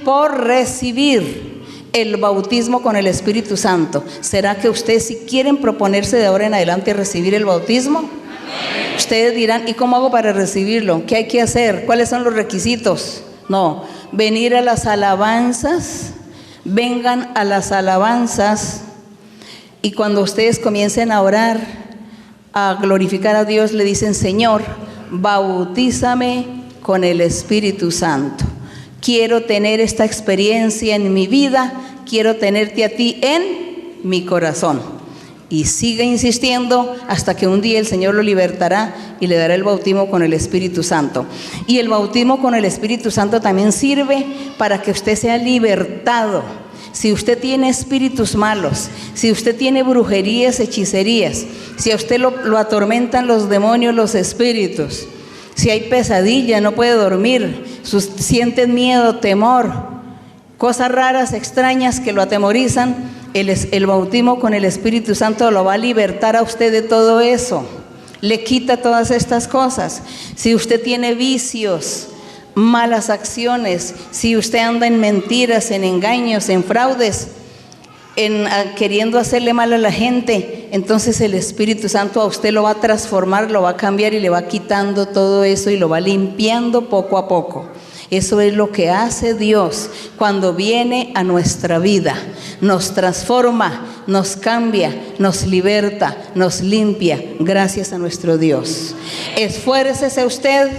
A: por recibir el bautismo con el Espíritu Santo. ¿Será que ustedes si quieren proponerse de ahora en adelante recibir el bautismo? Amén. Ustedes dirán, ¿y cómo hago para recibirlo? ¿Qué hay que hacer? ¿Cuáles son los requisitos? No, venir a las alabanzas, vengan a las alabanzas y cuando ustedes comiencen a orar, a glorificar a Dios, le dicen, Señor, bautízame con el Espíritu Santo. Quiero tener esta experiencia en mi vida, quiero tenerte a ti en mi corazón. Y sigue insistiendo hasta que un día el Señor lo libertará y le dará el bautismo con el Espíritu Santo. Y el bautismo con el Espíritu Santo también sirve para que usted sea libertado. Si usted tiene espíritus malos, si usted tiene brujerías, hechicerías, si a usted lo atormentan los demonios, los espíritus, si hay pesadilla, no puede dormir, sienten miedo, temor, cosas raras, extrañas que lo atemorizan, el bautismo con el Espíritu Santo lo va a libertar a usted de todo eso, le quita todas estas cosas. Si usted tiene vicios, malas acciones, si usted anda en mentiras, en engaños, en fraudes, queriendo hacerle mal a la gente, entonces el Espíritu Santo a usted lo va a transformar, lo va a cambiar y le va quitando todo eso y lo va limpiando poco a poco. Eso es lo que hace Dios cuando viene a nuestra vida. Nos transforma, nos cambia, nos liberta, nos limpia, gracias a nuestro Dios. Esfuércese usted,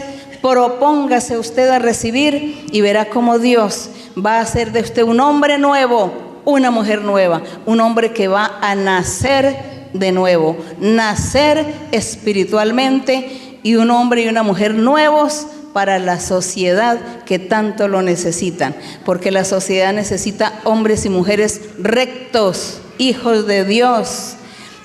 A: propóngase usted a recibir y verá cómo Dios va a hacer de usted un hombre nuevo, una mujer nueva, un hombre que va a nacer de nuevo, nacer espiritualmente, y un hombre y una mujer nuevos para la sociedad que tanto lo necesitan, porque la sociedad necesita hombres y mujeres rectos, hijos de Dios,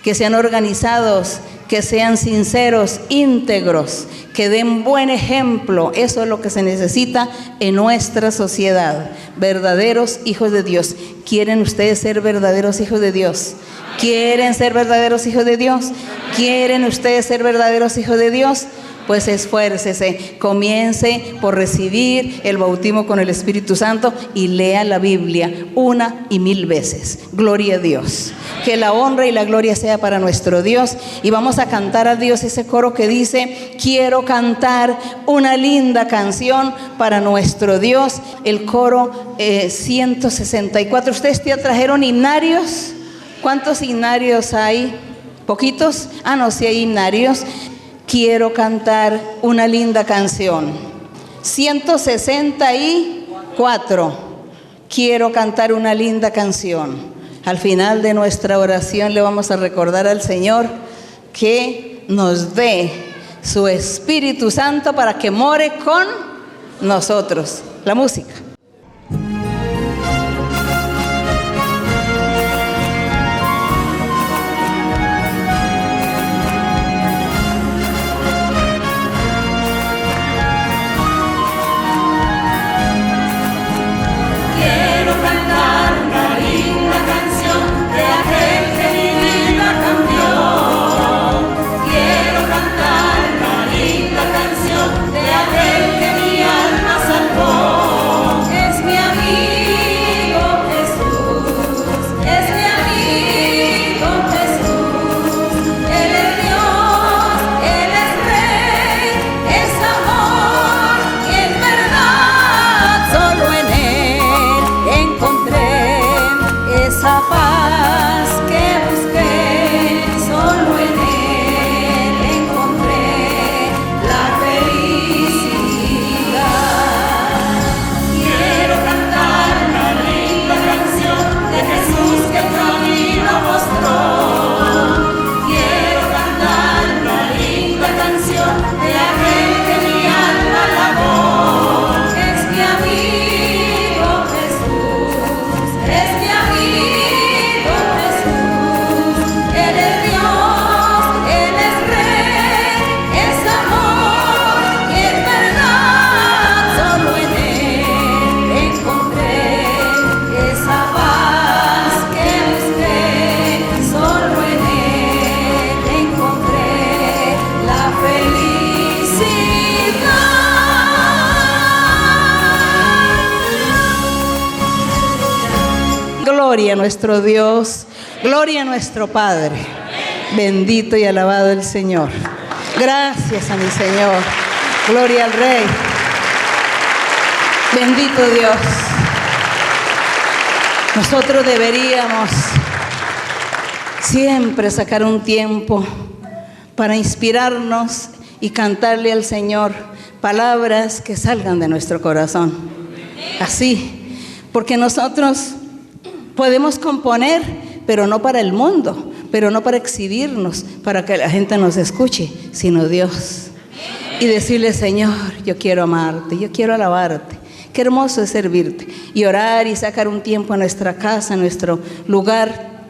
A: que sean organizados, que sean sinceros, íntegros, que den buen ejemplo. Eso es lo que se necesita en nuestra sociedad, verdaderos hijos de Dios. ¿Quieren ustedes ser verdaderos hijos de Dios? ¿Quieren ser verdaderos hijos de Dios? ¿Quieren ustedes ser verdaderos hijos de Dios? Pues esfuércese, comience por recibir el bautismo con el Espíritu Santo y lea la Biblia 1 y 1000 veces. Gloria a Dios. Que la honra y la gloria sea para nuestro Dios. Y vamos a cantar a Dios ese coro que dice, quiero cantar una linda canción para nuestro Dios. El coro 164. ¿Ustedes ya trajeron himnarios? ¿Cuántos himnarios hay? ¿Poquitos? Ah, no, sí hay himnarios. Quiero cantar una linda canción. 164. Quiero cantar una linda canción. Al final de nuestra oración le vamos a recordar al Señor que nos dé su Espíritu Santo para que more con nosotros. La música.
B: Quiero cantar
A: Gloria a nuestro Dios, gloria a nuestro Padre. Bendito y alabado el Señor. Gracias a mi Señor. Gloria al Rey. Bendito Dios. Nosotros deberíamos siempre sacar un tiempo para inspirarnos y cantarle al Señor palabras que salgan de nuestro corazón. Así, porque nosotros podemos componer, pero no para el mundo, pero no para exhibirnos, para que la gente nos escuche, sino Dios. Y decirle: Señor, yo quiero amarte, yo quiero alabarte. Qué hermoso es servirte. Y orar y sacar un tiempo en nuestra casa, en nuestro lugar,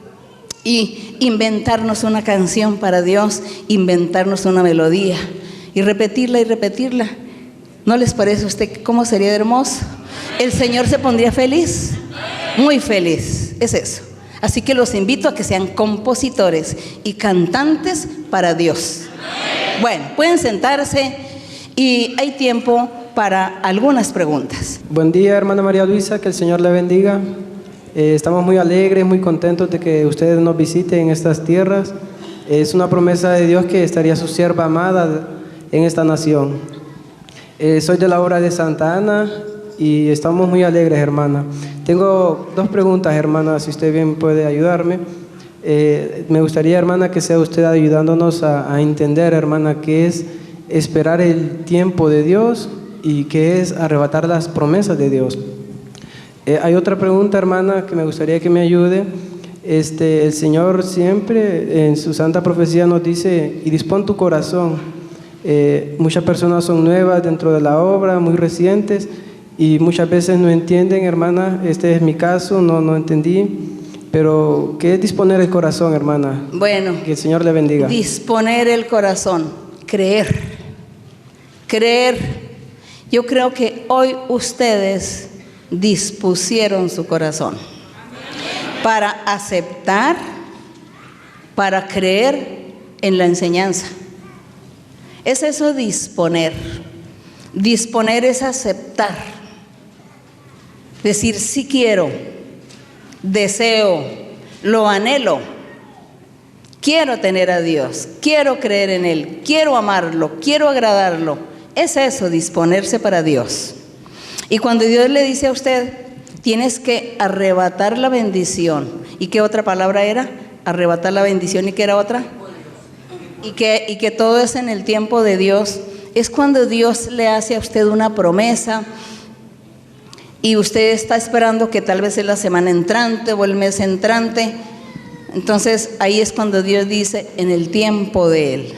A: y inventarnos una canción para Dios, inventarnos una melodía y repetirla y repetirla. ¿No les parece a usted cómo sería hermoso? El Señor se pondría feliz, muy feliz, es eso. Así que los invito a que sean compositores y cantantes para Dios. Bueno, pueden sentarse y hay tiempo para algunas preguntas.
B: Buen día, hermana María Luisa, que el Señor le bendiga. Estamos muy alegres, muy contentos de que ustedes nos visiten en estas tierras. Es una promesa de Dios que estaría su sierva amada en esta nación. Soy de la obra de Santa Ana y estamos muy alegres, hermana. Tengo dos preguntas, hermana, si usted bien puede ayudarme. Me gustaría, hermana, que sea usted ayudándonos a entender, hermana, qué es esperar el tiempo de Dios y qué es arrebatar las promesas de Dios. Hay otra pregunta, hermana, que me gustaría que me ayude. El Señor siempre en su santa profecía nos dice: y dispón tu corazón. Muchas personas son nuevas dentro de la obra, muy recientes, y muchas veces no entienden, hermana. Este es mi caso, no entendí. Pero, ¿qué es disponer el corazón, hermana?
A: Bueno,
B: que el Señor le bendiga.
A: Disponer el corazón, creer. Yo creo que hoy ustedes dispusieron su corazón para aceptar, para creer en la enseñanza. Es eso, disponer. Disponer es aceptar. Decir: sí quiero, deseo, lo anhelo. Quiero tener a Dios, quiero creer en Él, quiero amarlo, quiero agradarlo. Es eso, disponerse para Dios. Y cuando Dios le dice a usted: tienes que arrebatar la bendición. ¿Y qué otra palabra era? Arrebatar la bendición. ¿Y qué era otra? Y que todo es en el tiempo de Dios. Es cuando Dios le hace a usted una promesa y usted está esperando que tal vez es la semana entrante o el mes entrante. Entonces ahí es cuando Dios dice: en el tiempo de Él.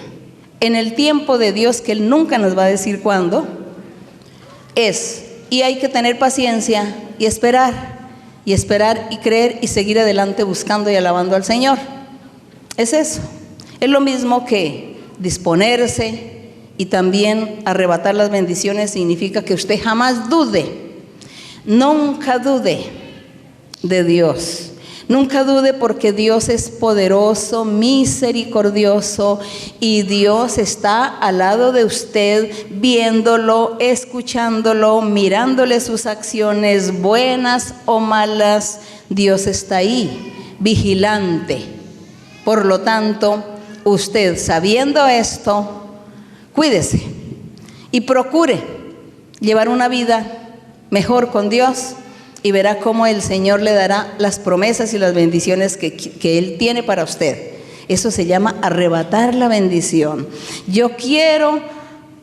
A: En el tiempo de Dios, que Él nunca nos va a decir cuándo es. Y hay que tener paciencia y esperar y creer y seguir adelante buscando y alabando al Señor. Es eso. Es lo mismo que disponerse y también arrebatar las bendiciones. Significa que usted jamás dude, nunca dude de Dios. Nunca dude, porque Dios es poderoso, misericordioso, y Dios está al lado de usted, viéndolo, escuchándolo, mirándole sus acciones, buenas o malas. Dios está ahí, vigilante. Por lo tanto, usted, sabiendo esto, cuídese y procure llevar una vida mejor con Dios, y verá cómo el Señor le dará las promesas y las bendiciones que Él tiene para usted. Eso se llama arrebatar la bendición. Yo quiero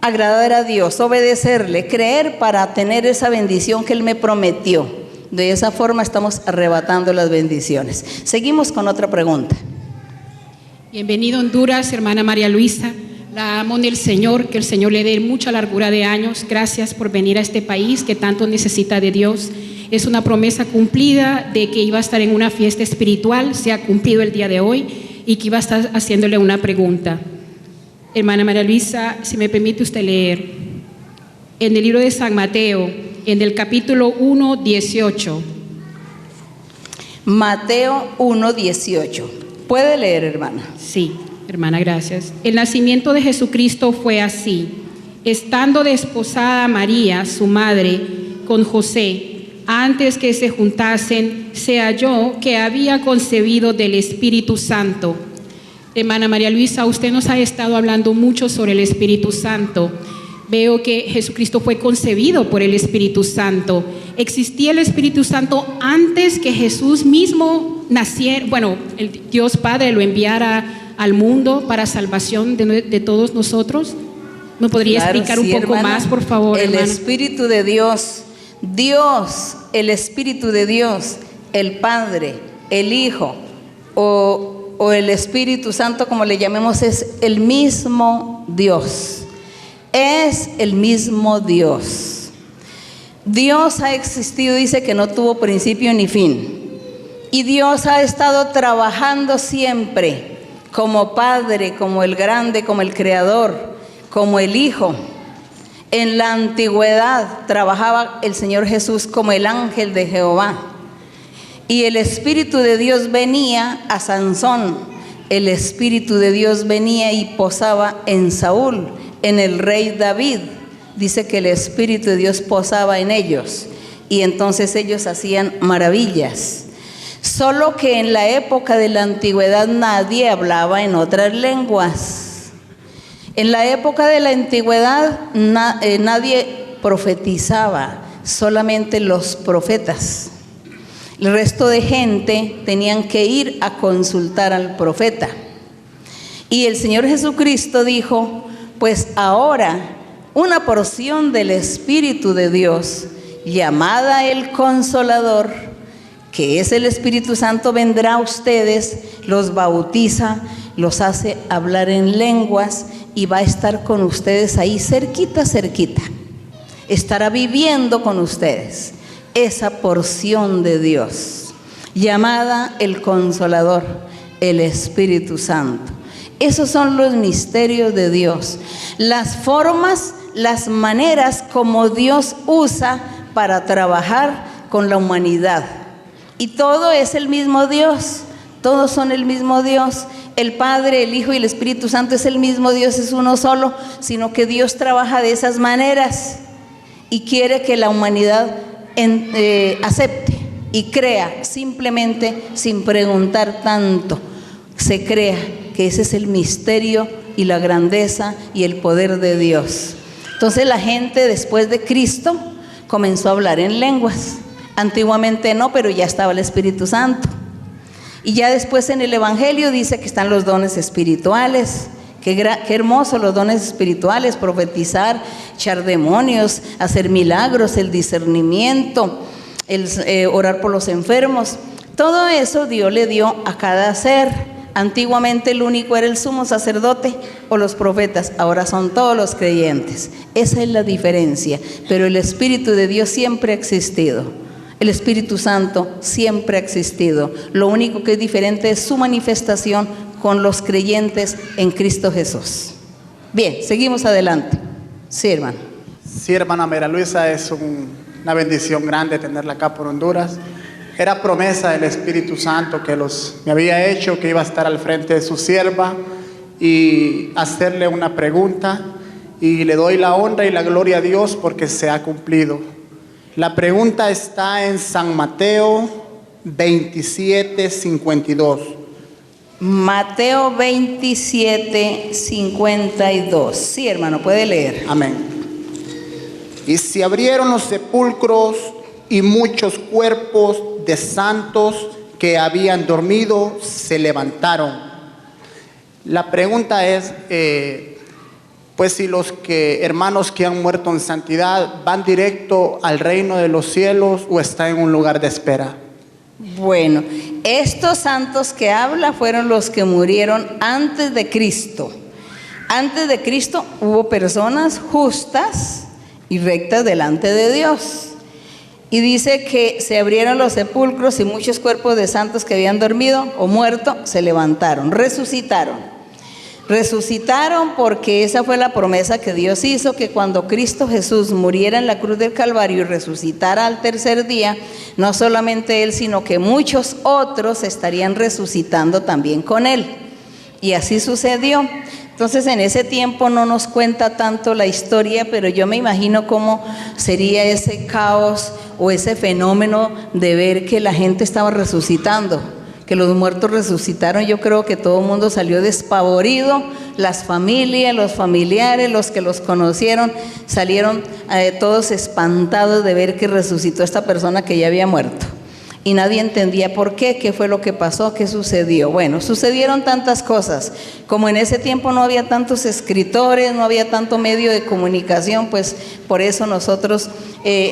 A: agradar a Dios, obedecerle, creer para tener esa bendición que Él me prometió. De esa forma estamos arrebatando las bendiciones. Seguimos con otra pregunta.
C: Bienvenido a Honduras, hermana María Luisa. La amo en el Señor, que el Señor le dé mucha largura de años. Gracias por venir a este país que tanto necesita de Dios. Es una promesa cumplida de que iba a estar en una fiesta espiritual, se ha cumplido el día de hoy, y que iba a estar haciéndole una pregunta. Hermana María Luisa, si me permite usted leer, en el libro de San Mateo, en el capítulo 1:18.
A: Mateo 1:18. ¿Puede leer, hermana?
C: Sí, hermana, gracias. El nacimiento de Jesucristo fue así. Estando desposada María, su madre, con José, antes que se juntasen, se halló que había concebido del Espíritu Santo. Hermana María Luisa, usted nos ha estado hablando mucho sobre el Espíritu Santo. Veo que Jesucristo fue concebido por el Espíritu Santo. ¿Existía el Espíritu Santo antes que Jesús mismo naciera? Bueno, el Dios Padre lo enviara al mundo para salvación de todos nosotros. ¿Me podría explicar un poco más, por favor,
A: el
C: hermana?
A: Espíritu de Dios, el Espíritu de Dios, el Padre, el Hijo o el Espíritu Santo, como le llamemos, es el mismo Dios. Es el mismo Dios. Dios ha existido, dice que no tuvo principio ni fin. Y Dios ha estado trabajando siempre como Padre, como el Grande, como el Creador, como el Hijo. En la antigüedad trabajaba el Señor Jesús como el ángel de Jehová. Y el Espíritu de Dios venía a Sansón. El Espíritu de Dios venía y posaba en Saúl, en el rey David. Dice que el Espíritu de Dios posaba en ellos. Y entonces ellos hacían maravillas. Solo que en la época de la antigüedad nadie hablaba en otras lenguas. En la época de la antigüedad nadie profetizaba, solamente los profetas. El resto de gente tenían que ir a consultar al profeta. Y el Señor Jesucristo dijo, pues ahora una porción del Espíritu de Dios, llamada el Consolador, que es el Espíritu Santo, vendrá a ustedes, los bautiza, los hace hablar en lenguas y va a estar con ustedes ahí cerquita, cerquita. Estará viviendo con ustedes esa porción de Dios, llamada el Consolador, el Espíritu Santo. Esos son los misterios de Dios, las formas, las maneras como Dios usa para trabajar con la humanidad. Y todo es el mismo Dios, todos son el mismo Dios. El Padre, el Hijo y el Espíritu Santo es el mismo Dios, es uno solo, sino que Dios trabaja de esas maneras y quiere que la humanidad acepte y crea, simplemente sin preguntar tanto, se crea que ese es el misterio y la grandeza y el poder de Dios. Entonces la gente después de Cristo comenzó a hablar en lenguas. Antiguamente no, pero ya estaba el Espíritu Santo. Y ya después en el Evangelio dice que están los dones espirituales. Qué hermoso los dones espirituales: profetizar, echar demonios, hacer milagros, el discernimiento, orar por los enfermos. Todo eso Dios le dio a cada ser. Antiguamente el único era el sumo sacerdote o los profetas, ahora son todos los creyentes. Esa es la diferencia, pero el Espíritu de Dios siempre ha existido. El Espíritu Santo siempre ha existido. Lo único que es diferente es su manifestación con los creyentes en Cristo Jesús. Bien, seguimos adelante. Sí, hermano.
D: Sí, hermana María Luisa, es una bendición grande tenerla acá por Honduras. Era promesa del Espíritu Santo que me había hecho, que iba a estar al frente de su sierva y hacerle una pregunta, y le doy la honra y la gloria a Dios porque se ha cumplido. La pregunta está en San Mateo 27:52.
A: Mateo 27:52. Sí, hermano, puede leer.
D: Amén. Y se abrieron los sepulcros y muchos cuerpos de santos que habían dormido se levantaron. La pregunta es, pues si los hermanos que han muerto en santidad van directo al reino de los cielos o están en un lugar de espera.
A: Bueno, estos santos que habla fueron los que murieron antes de Cristo. Antes de Cristo hubo personas justas y rectas delante de Dios. Y dice que se abrieron los sepulcros y muchos cuerpos de santos que habían dormido o muerto se levantaron, resucitaron. Resucitaron porque esa fue la promesa que Dios hizo, que cuando Cristo Jesús muriera en la cruz del Calvario y resucitara al tercer día, no solamente Él, sino que muchos otros estarían resucitando también con Él. Y así sucedió. Entonces en ese tiempo no nos cuenta tanto la historia, pero yo me imagino cómo sería ese caos o ese fenómeno de ver que la gente estaba resucitando, que los muertos resucitaron. Yo creo que todo el mundo salió despavorido, las familias, los familiares, los que los conocieron, salieron todos espantados de ver que resucitó esta persona que ya había muerto. Y nadie entendía por qué fue lo que pasó, qué sucedió. Bueno, sucedieron tantas cosas. Como en ese tiempo no había tantos escritores, no había tanto medio de comunicación, pues por eso nosotros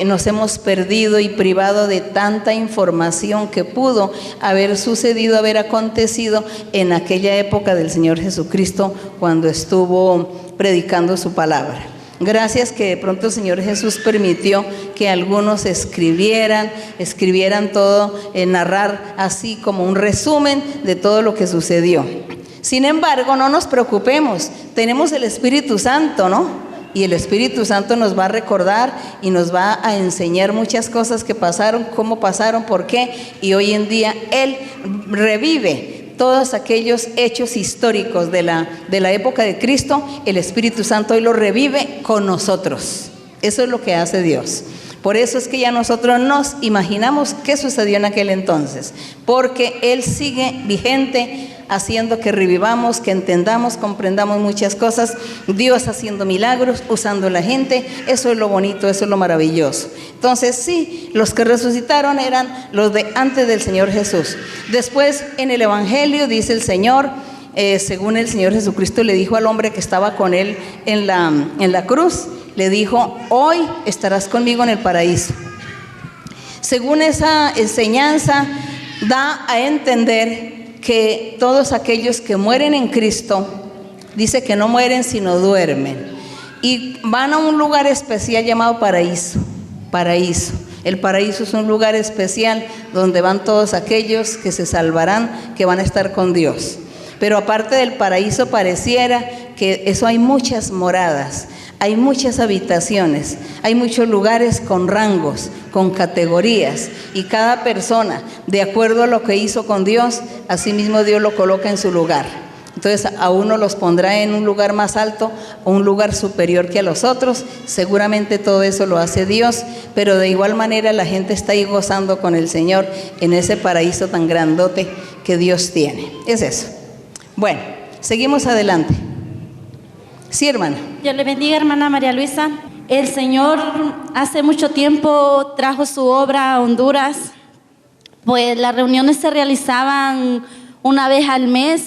A: nos hemos perdido y privado de tanta información que pudo haber sucedido, haber acontecido en aquella época del Señor Jesucristo cuando estuvo predicando su palabra. Gracias que de pronto el Señor Jesús permitió que algunos escribieran todo, narrar así como un resumen de todo lo que sucedió. Sin embargo, no nos preocupemos, tenemos el Espíritu Santo, ¿no? Y el Espíritu Santo nos va a recordar y nos va a enseñar muchas cosas que pasaron, cómo pasaron, por qué, y hoy en día Él revive todos aquellos hechos históricos de la época de Cristo. El Espíritu Santo hoy lo revive con nosotros. Eso es lo que hace Dios. Por eso es que ya nosotros nos imaginamos qué sucedió en aquel entonces, porque Él sigue vigente, haciendo que revivamos, que entendamos, comprendamos muchas cosas. Dios haciendo milagros, usando a la gente. Eso es lo bonito, eso es lo maravilloso. Entonces sí, los que resucitaron eran los de antes del Señor Jesús. Después en el Evangelio dice el Señor, según el Señor Jesucristo le dijo al hombre que estaba con Él en la cruz, le dijo: hoy estarás conmigo en el paraíso. Según esa enseñanza da a entender que todos aquellos que mueren en Cristo, dice que no mueren sino duermen, y van a un lugar especial llamado paraíso. Paraíso. El paraíso es un lugar especial donde van todos aquellos que se salvarán, que van a estar con Dios. Pero aparte del paraíso, pareciera que eso hay muchas moradas, hay muchas habitaciones, hay muchos lugares con rangos, con categorías, y cada persona, de acuerdo a lo que hizo con Dios, así mismo Dios lo coloca en su lugar. Entonces a uno los pondrá en un lugar más alto o un lugar superior que a los otros. Seguramente todo eso lo hace Dios, pero de igual manera la gente está ahí gozando con el Señor en ese paraíso tan grandote que Dios tiene. Es eso. Bueno, seguimos adelante. Sí, hermana.
E: Dios le bendiga, hermana María Luisa. El Señor hace mucho tiempo trajo su obra a Honduras. Pues las reuniones se realizaban una vez al mes.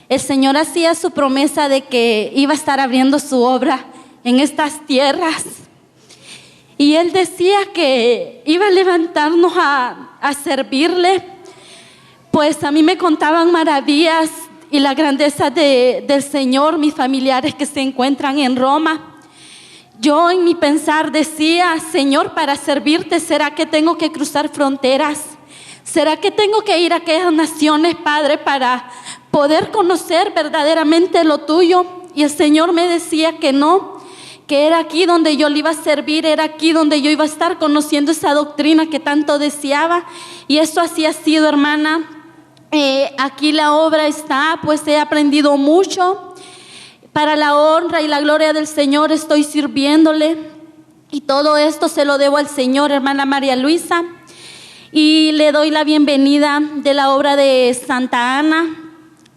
E: El Señor hacía su promesa de que iba a estar abriendo su obra en estas tierras. Y Él decía que iba a levantarnos a servirle. Pues a mí me contaban maravillas y la grandeza del Señor, mis familiares que se encuentran en Roma. Yo en mi pensar decía: Señor, para servirte, ¿será que tengo que cruzar fronteras? ¿Será que tengo que ir a aquellas naciones, Padre, para poder conocer verdaderamente lo tuyo? Y el Señor me decía que no, que era aquí donde yo le iba a servir, era aquí donde yo iba a estar conociendo esa doctrina que tanto deseaba. Y eso así ha sido, hermana. Aquí la obra está, pues he aprendido mucho. Para la honra y la gloria del Señor estoy sirviéndole, y todo esto se lo debo al Señor, hermana María Luisa. Y le doy la bienvenida de la obra de Santa Ana.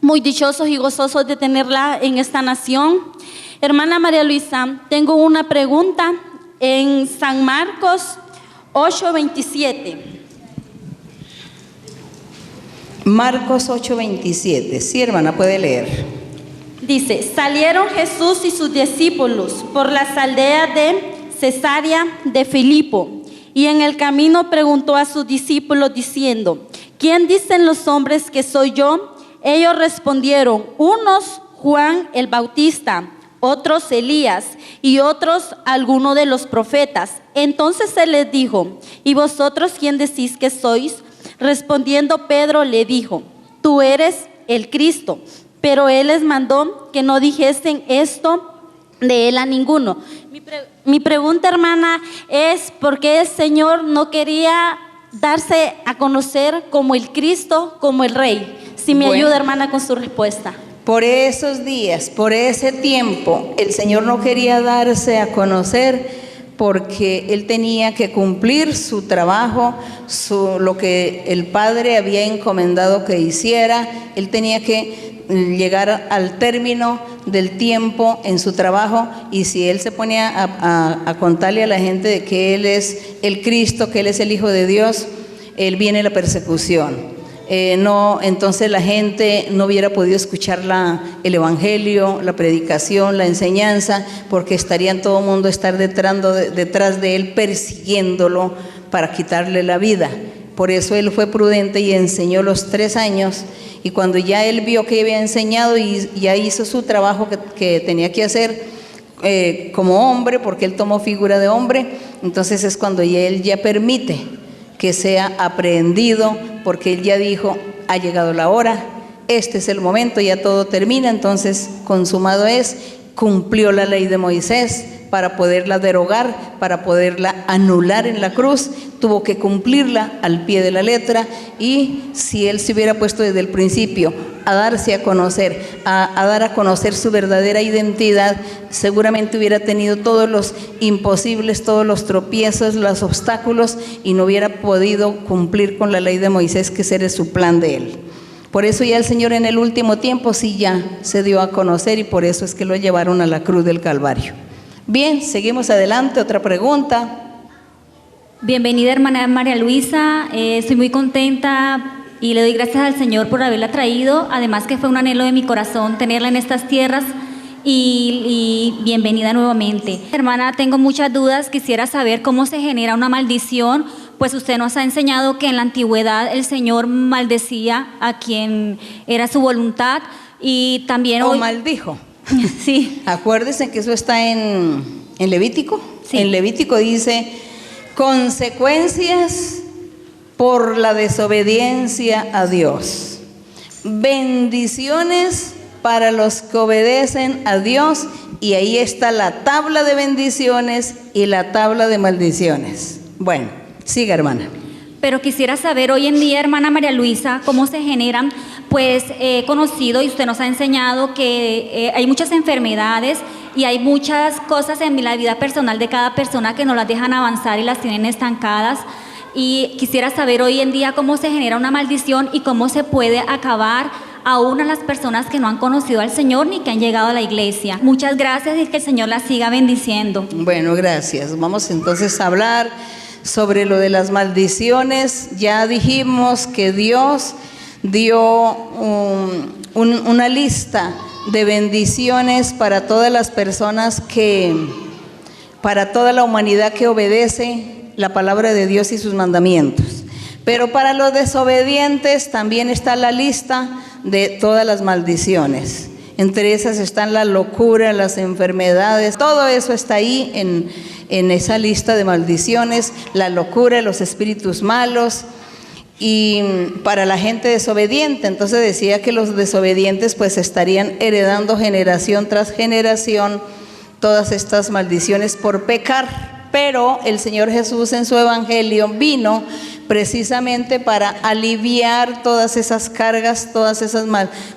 E: Muy dichosos y gozosos de tenerla en esta nación. Hermana María Luisa, tengo una pregunta en San Marcos 8:27.
A: Marcos 8:27. Sí, hermana, puede leer.
E: Dice: salieron Jesús y sus discípulos por las aldeas de Cesarea de Filipo, y en el camino preguntó a sus discípulos diciendo: ¿quién dicen los hombres que soy yo? Ellos respondieron: unos Juan el Bautista, otros Elías, y otros alguno de los profetas. Entonces él les dijo: ¿y vosotros quién decís que sois? Respondiendo Pedro le dijo: tú eres el Cristo. Pero él les mandó que no dijesen esto de él a ninguno. Mi pregunta, hermana, es: ¿por qué el Señor no quería darse a conocer como el Cristo, como el Rey? Si me ayuda, hermana, con su respuesta.
A: Por esos días, por ese tiempo, el Señor no quería darse a conocer porque él tenía que cumplir su trabajo, lo que el Padre había encomendado que hiciera. Él tenía que llegar al término del tiempo en su trabajo, y si él se ponía a contarle a la gente de que él es el Cristo, que él es el Hijo de Dios, él viene la persecución. Entonces la gente no hubiera podido escuchar el Evangelio, la predicación, la enseñanza, porque estarían todo el mundo detrás de él, persiguiéndolo para quitarle la vida. Por eso él fue prudente y enseñó los 3 años, y cuando ya él vio que había enseñado y ya hizo su trabajo que tenía que hacer como hombre, porque él tomó figura de hombre, entonces es cuando él ya permite que sea aprehendido, porque él ya dijo, ha llegado la hora, este es el momento, ya todo termina, entonces consumado es. Cumplió la ley de Moisés para poderla derogar, para poderla anular en la cruz, tuvo que cumplirla al pie de la letra. Y si él se hubiera puesto desde el principio a darse a conocer, a dar a conocer su verdadera identidad, seguramente hubiera tenido todos los imposibles, todos los tropiezos, los obstáculos, y no hubiera podido cumplir con la ley de Moisés, que ese era su plan de él. Por eso ya el Señor en el último tiempo sí ya se dio a conocer, y por eso es que lo llevaron a la cruz del Calvario. Bien, seguimos adelante. Otra pregunta.
F: Bienvenida, hermana María Luisa. Estoy muy contenta y le doy gracias al Señor por haberla traído. Además que fue un anhelo de mi corazón tenerla en estas tierras, y bienvenida nuevamente. Hermana, tengo muchas dudas. Quisiera saber cómo se genera una maldición, pues usted nos ha enseñado que en la antigüedad el Señor maldecía a quien era su voluntad, y también hoy
A: maldijo.
F: Sí.
A: Acuérdense que eso está en Levítico.
F: Sí.
A: En Levítico dice: consecuencias por la desobediencia a Dios, bendiciones para los que obedecen a Dios, y ahí está la tabla de bendiciones y la tabla de maldiciones. Bueno, siga, hermana.
F: Pero quisiera saber hoy en día, hermana María Luisa, cómo se generan. Pues he conocido, y usted nos ha enseñado, que hay muchas enfermedades y hay muchas cosas en la vida personal de cada persona que no las dejan avanzar y las tienen estancadas. Y quisiera saber hoy en día cómo se genera una maldición y cómo se puede acabar aún a las personas que no han conocido al Señor ni que han llegado a la iglesia. Muchas gracias, y que el Señor las siga bendiciendo. Bueno,
A: gracias. Vamos entonces a hablar sobre lo de las maldiciones. Ya dijimos que Dios dio una lista de bendiciones para todas las personas para toda la humanidad que obedece la palabra de Dios y sus mandamientos. Pero para los desobedientes también está la lista de todas las maldiciones. Entre esas están la locura, las enfermedades, todo eso está ahí en esa lista de maldiciones, la locura, los espíritus malos. Y para la gente desobediente, entonces decía que los desobedientes pues estarían heredando generación tras generación todas estas maldiciones por pecar. Pero el Señor Jesús en su evangelio vino precisamente para aliviar todas esas cargas, todas esas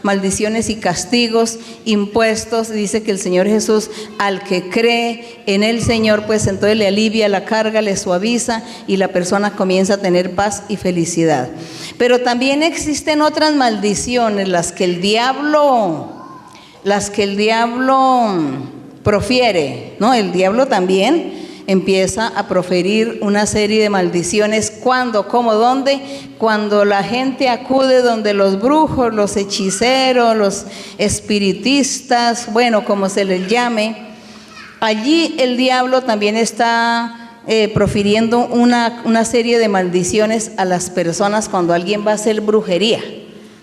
A: maldiciones y castigos impuestos. Dice que el Señor Jesús, al que cree en el Señor, pues entonces le alivia la carga, le suaviza, y la persona comienza a tener paz y felicidad. Pero también existen otras maldiciones, las que el diablo profiere, ¿no? El diablo también empieza a proferir una serie de maldiciones. ¿Cuándo? ¿Cómo? ¿Dónde? Cuando la gente acude donde los brujos, los hechiceros, los espiritistas, bueno, como se les llame, allí el diablo también está profiriendo una serie de maldiciones a las personas cuando alguien va a hacer brujería.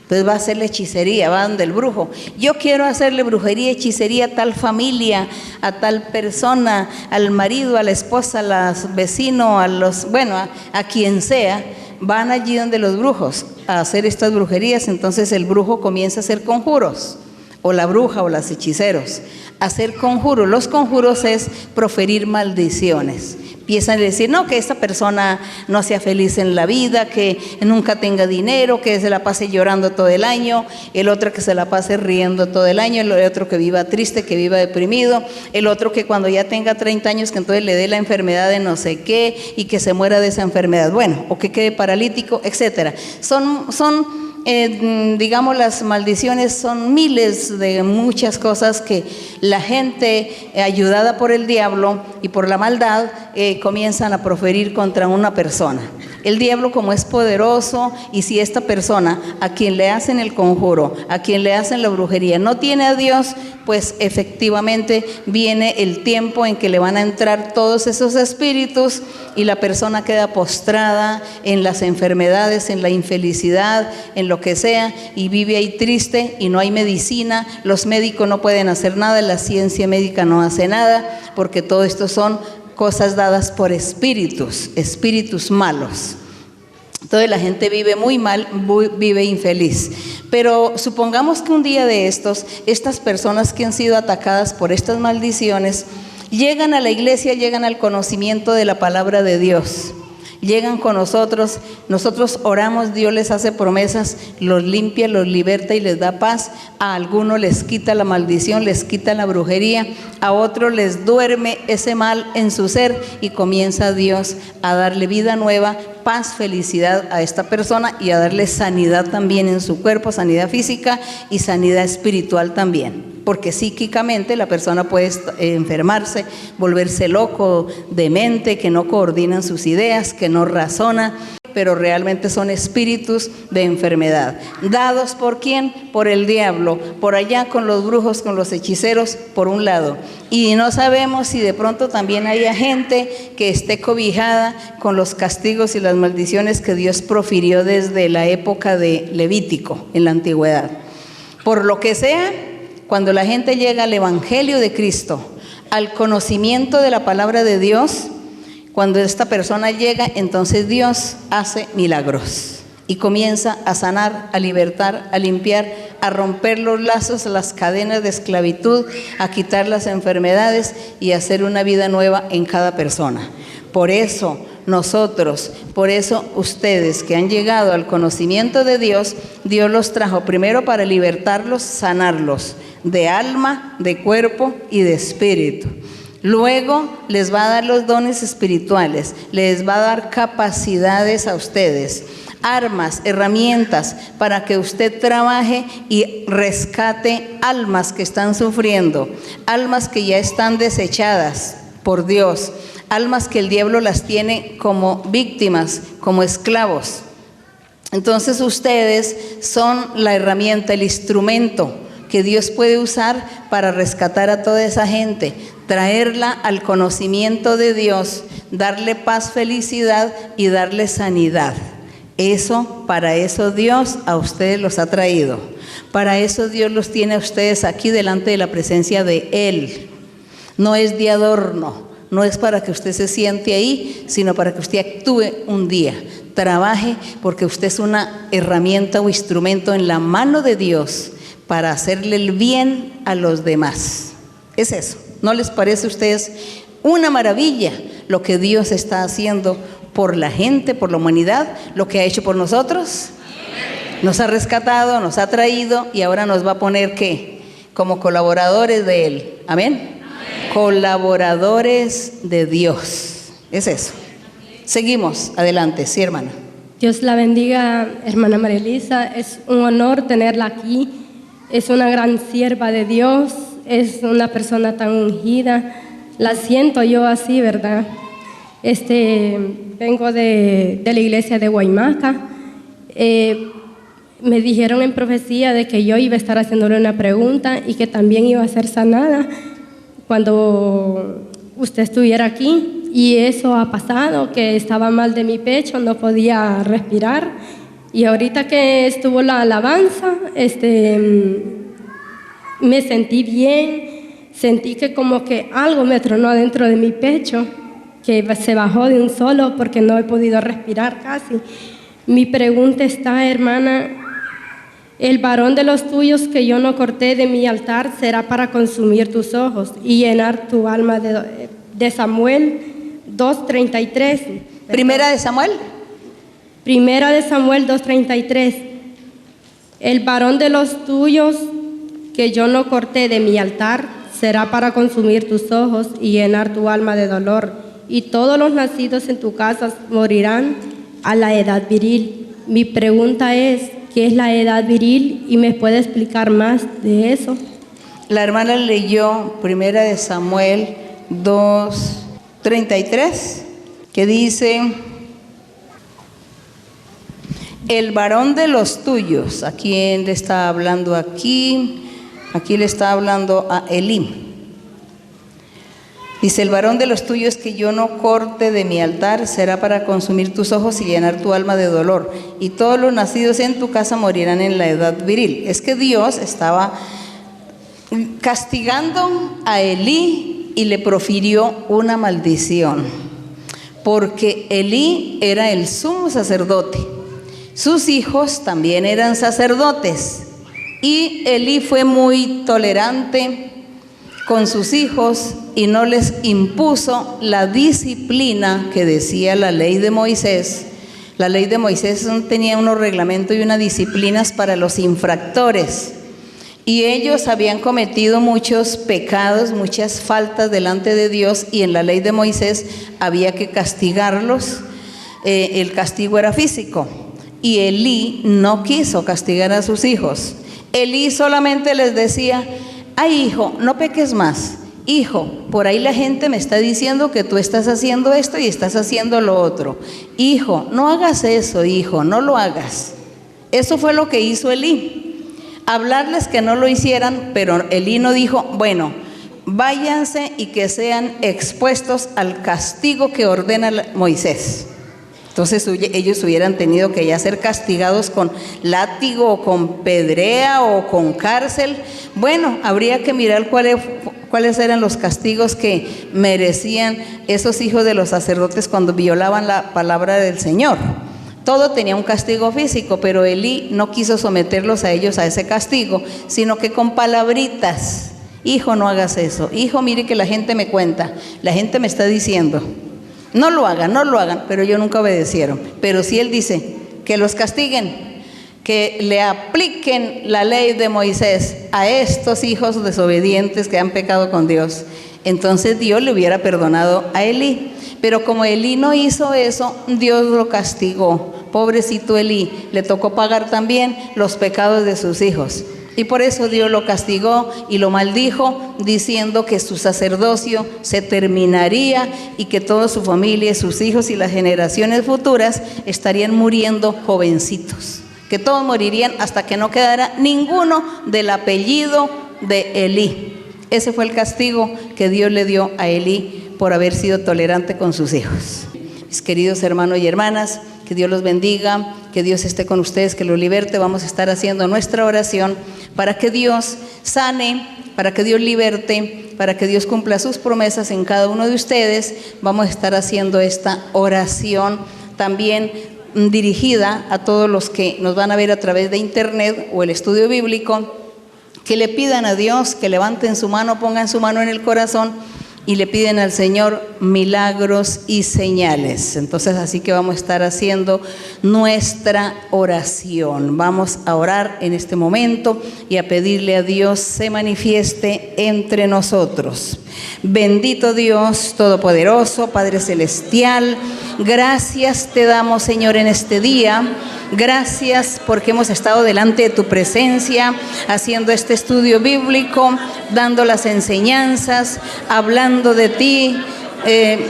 A: Entonces va a hacerle hechicería, va donde el brujo. Yo quiero hacerle brujería, hechicería a tal familia, a tal persona, al marido, a la esposa, al vecino, a quien sea. Van allí donde los brujos a hacer estas brujerías. Entonces el brujo comienza a hacer conjuros, o la bruja o los hechiceros, hacer conjuros. Los conjuros es proferir maldiciones. empiezan a decir, no, que esta persona no sea feliz en la vida, que nunca tenga dinero, que se la pase llorando todo el año, el otro que se la pase riendo todo el año, el otro que viva triste, que viva deprimido, el otro que cuando ya tenga 30 años que entonces le dé la enfermedad de no sé qué y que se muera de esa enfermedad, bueno, o que quede paralítico, etcétera. Digamos, las maldiciones son miles de muchas cosas que la gente, ayudada por el diablo y por la maldad, comienzan a proferir contra una persona. El diablo, como es poderoso, y si esta persona a quien le hacen el conjuro, a quien le hacen la brujería, no tiene a Dios, pues efectivamente viene el tiempo en que le van a entrar todos esos espíritus y la persona queda postrada en las enfermedades, en la infelicidad, en lo que sea, y vive ahí triste y no hay medicina. Los médicos no pueden hacer nada, la ciencia médica no hace nada, porque todo esto son cosas dadas por espíritus malos. Entonces la gente vive muy mal, vive infeliz. Pero supongamos que un día de estos, estas personas que han sido atacadas por estas maldiciones, llegan a la iglesia, llegan al conocimiento de la palabra de Dios. Llegan con nosotros oramos, Dios les hace promesas, los limpia, los liberta y les da paz. A algunos les quita la maldición, les quita la brujería, a otros les duerme ese mal en su ser y comienza Dios a darle vida nueva, paz, felicidad a esta persona y a darle sanidad también en su cuerpo, sanidad física y sanidad espiritual también. Porque psíquicamente la persona puede enfermarse, volverse loco, demente, que no coordinan sus ideas, que no razona, pero realmente son espíritus de enfermedad. ¿Dados por quién? Por el diablo, por allá con los brujos, con los hechiceros, por un lado. Y no sabemos si de pronto también haya gente que esté cobijada con los castigos y las maldiciones que Dios profirió desde la época de Levítico, en la antigüedad. Por lo que sea, cuando la gente llega al Evangelio de Cristo, al conocimiento de la palabra de Dios, cuando esta persona llega, entonces Dios hace milagros y comienza a sanar, a libertar, a limpiar, a romper los lazos, las cadenas de esclavitud, a quitar las enfermedades y a hacer una vida nueva en cada persona. Por eso ustedes que han llegado al conocimiento de Dios, Dios los trajo primero para libertarlos, sanarlos de alma, de cuerpo y de espíritu. Luego les va a dar los dones espirituales, les va a dar capacidades a ustedes, armas, herramientas para que usted trabaje y rescate almas que están sufriendo, almas que ya están desechadas por Dios, almas que el diablo las tiene como víctimas, como esclavos. Entonces ustedes son la herramienta, el instrumento que Dios puede usar para rescatar a toda esa gente, traerla al conocimiento de Dios, darle paz, felicidad y darle sanidad. Para eso Dios a ustedes los ha traído. Para eso Dios los tiene a ustedes aquí delante de la presencia de Él. No es de adorno, no es para que usted se siente ahí, sino para que usted actúe un día, trabaje, porque usted es una herramienta o instrumento en la mano de Dios para hacerle el bien a los demás. Es eso. ¿No les parece a ustedes una maravilla lo que Dios está haciendo por la gente, por la humanidad, lo que ha hecho por nosotros? Nos ha rescatado, nos ha traído y ahora nos va a poner ¿qué? Como colaboradores de Él. ¿Amén? Colaboradores de Dios. Es eso. Seguimos adelante. Sí, hermana.
G: Dios la bendiga, hermana María Luisa. Es un honor tenerla aquí. Es una gran sierva de Dios. Es una persona tan ungida. La siento yo así, ¿verdad? Vengo de la iglesia de Guaymaca. Me dijeron en profecía de que yo iba a estar haciéndole una pregunta y que también iba a ser sanada cuando usted estuviera aquí. Y eso ha pasado, que estaba mal de mi pecho, no podía respirar. Y ahorita que estuvo la alabanza, me sentí bien, sentí que como que algo me tronó dentro de mi pecho, que se bajó de un solo porque no he podido respirar casi. Mi pregunta está, hermana, el varón de los tuyos que yo no corté de mi altar será para consumir tus ojos y llenar tu alma de Samuel, 2:33.
A: Primera de Samuel.
G: Primera de Samuel 2:33. El varón de los tuyos que yo no corté de mi altar será para consumir tus ojos y llenar tu alma de dolor. Y todos los nacidos en tu casa morirán a la edad viril. Mi pregunta es, ¿qué es la edad viril? ¿Y me puede explicar más de eso?
A: La hermana leyó Primera de Samuel 2:33, que dice: el varón de los tuyos. ¿A quién le está hablando aquí? Aquí le está hablando a Elí. Dice: el varón de los tuyos que yo no corte de mi altar será para consumir tus ojos y llenar tu alma de dolor, y todos los nacidos en tu casa morirán en la edad viril. Es que Dios estaba castigando a Elí y le profirió una maldición, porque Elí era el sumo sacerdote. Sus hijos también eran sacerdotes y Elí fue muy tolerante con sus hijos y no les impuso la disciplina que decía la ley de Moisés. La ley de Moisés tenía unos reglamentos y unas disciplinas para los infractores, y ellos habían cometido muchos pecados, muchas faltas delante de Dios, y en la ley de Moisés había que castigarlos. El castigo era físico. Y Elí no quiso castigar a sus hijos. Elí solamente les decía: ay, hijo, no peques más. Hijo, por ahí la gente me está diciendo que tú estás haciendo esto y estás haciendo lo otro. Hijo, no hagas eso, hijo, no lo hagas. Eso fue lo que hizo Elí. Hablarles que no lo hicieran, pero Elí no dijo: bueno, váyanse y que sean expuestos al castigo que ordena Moisés. Entonces ellos hubieran tenido que ya ser castigados con látigo o con pedrea o con cárcel. Bueno, habría que mirar cuáles eran los castigos que merecían esos hijos de los sacerdotes cuando violaban la palabra del Señor. Todo tenía un castigo físico, pero Elí no quiso someterlos a ellos a ese castigo, sino que con palabritas: hijo, no hagas eso. Hijo, mire que la gente me cuenta, la gente me está diciendo. No lo hagan, pero ellos nunca obedecieron. Pero si él dice que los castiguen, que le apliquen la ley de Moisés a estos hijos desobedientes que han pecado con Dios, entonces Dios le hubiera perdonado a Elí. Pero como Elí no hizo eso, Dios lo castigó. Pobrecito Elí, le tocó pagar también los pecados de sus hijos. Y por eso Dios lo castigó y lo maldijo, diciendo que su sacerdocio se terminaría y que toda su familia, sus hijos y las generaciones futuras estarían muriendo jovencitos, que todos morirían hasta que no quedara ninguno del apellido de Elí. Ese fue el castigo que Dios le dio a Elí por haber sido tolerante con sus hijos. Mis queridos hermanos y hermanas, que Dios los bendiga, que Dios esté con ustedes, que los liberte. Vamos a estar haciendo nuestra oración para que Dios sane, para que Dios liberte, para que Dios cumpla sus promesas en cada uno de ustedes. Vamos a estar haciendo esta oración también dirigida a todos los que nos van a ver a través de internet o el estudio bíblico, que le pidan a Dios, que levanten su mano, pongan su mano en el corazón y le piden al Señor milagros y señales. Entonces, así que vamos a estar haciendo nuestra oración. Vamos a orar en este momento y a pedirle a Dios se manifieste entre nosotros. Bendito Dios Todopoderoso, Padre Celestial, gracias te damos, Señor, en este día. Gracias porque hemos estado delante de tu presencia, haciendo este estudio bíblico, dando las enseñanzas, hablando de ti,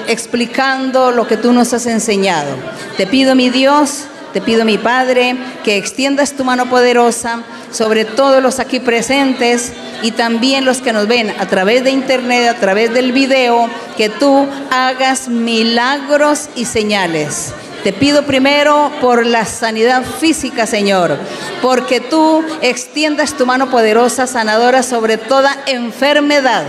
A: explicando lo que tú nos has enseñado. Te pido, mi Dios, te pido, mi Padre, que extiendas tu mano poderosa sobre todos los aquí presentes y también los que nos ven a través de internet, a través del video, que tú hagas milagros y señales. Te pido primero por la sanidad física, Señor, porque tú extiendas tu mano poderosa sanadora sobre toda enfermedad,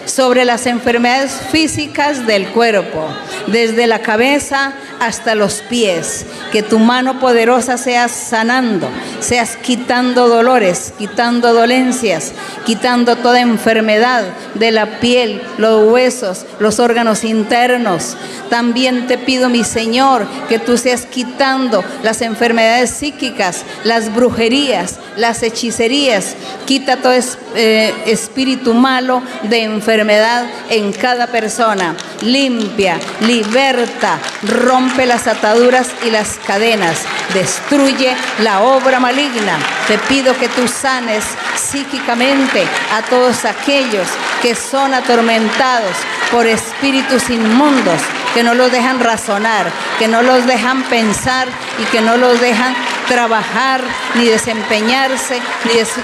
A: sobre las enfermedades físicas del cuerpo, desde la cabeza hasta los pies. Que tu mano poderosa seas sanando, seas quitando dolores, quitando dolencias, quitando toda enfermedad de la piel, los huesos, los órganos internos. También te pido, mi Señor, que tú seas quitando las enfermedades psíquicas, las brujerías, las hechicerías. Quita todo espíritu malo de enfermedad en cada persona. Limpia, liberta, rompe las ataduras y las cadenas. Destruye la obra maligna. Te pido que tú sanes psíquicamente a todos aquellos que son atormentados por espíritus inmundos, que no los dejan razonar, que no los dejan pensar y que no los dejan trabajar, ni desempeñarse,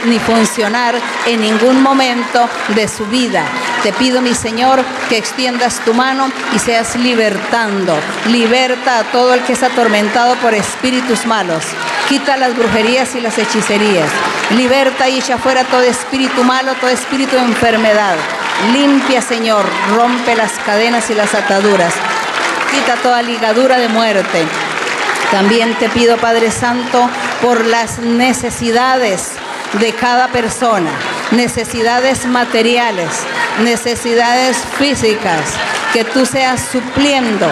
A: ni funcionar en ningún momento de su vida. Te pido, mi Señor, que extiendas tu mano y seas libertando. Liberta a todo el que es atormentado por espíritus malos. Quita las brujerías y las hechicerías. Liberta y echa fuera todo espíritu malo, todo espíritu de enfermedad. Limpia, Señor, rompe las cadenas y las ataduras. Quita toda ligadura de muerte. También te pido, Padre Santo, por las necesidades de cada persona, necesidades materiales, necesidades físicas, que tú seas supliendo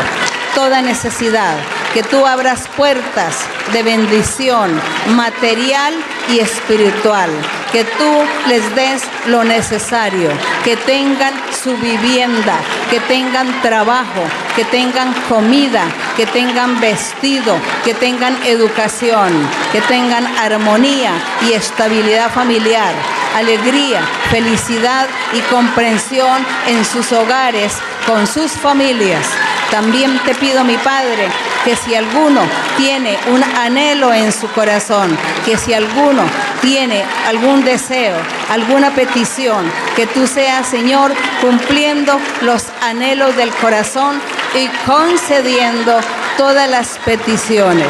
A: toda necesidad, que tú abras puertas de bendición material y espiritual, que tú les des lo necesario, que tengan su vivienda, que tengan trabajo, que tengan comida, que tengan vestido, que tengan educación, que tengan armonía y estabilidad familiar, alegría, felicidad y comprensión en sus hogares, con sus familias. También te pido, mi Padre, que si alguno tiene un anhelo en su corazón, que si alguno tiene algún deseo, alguna petición, que tú seas, Señor, cumpliendo los anhelos del corazón y concediendo todas las peticiones.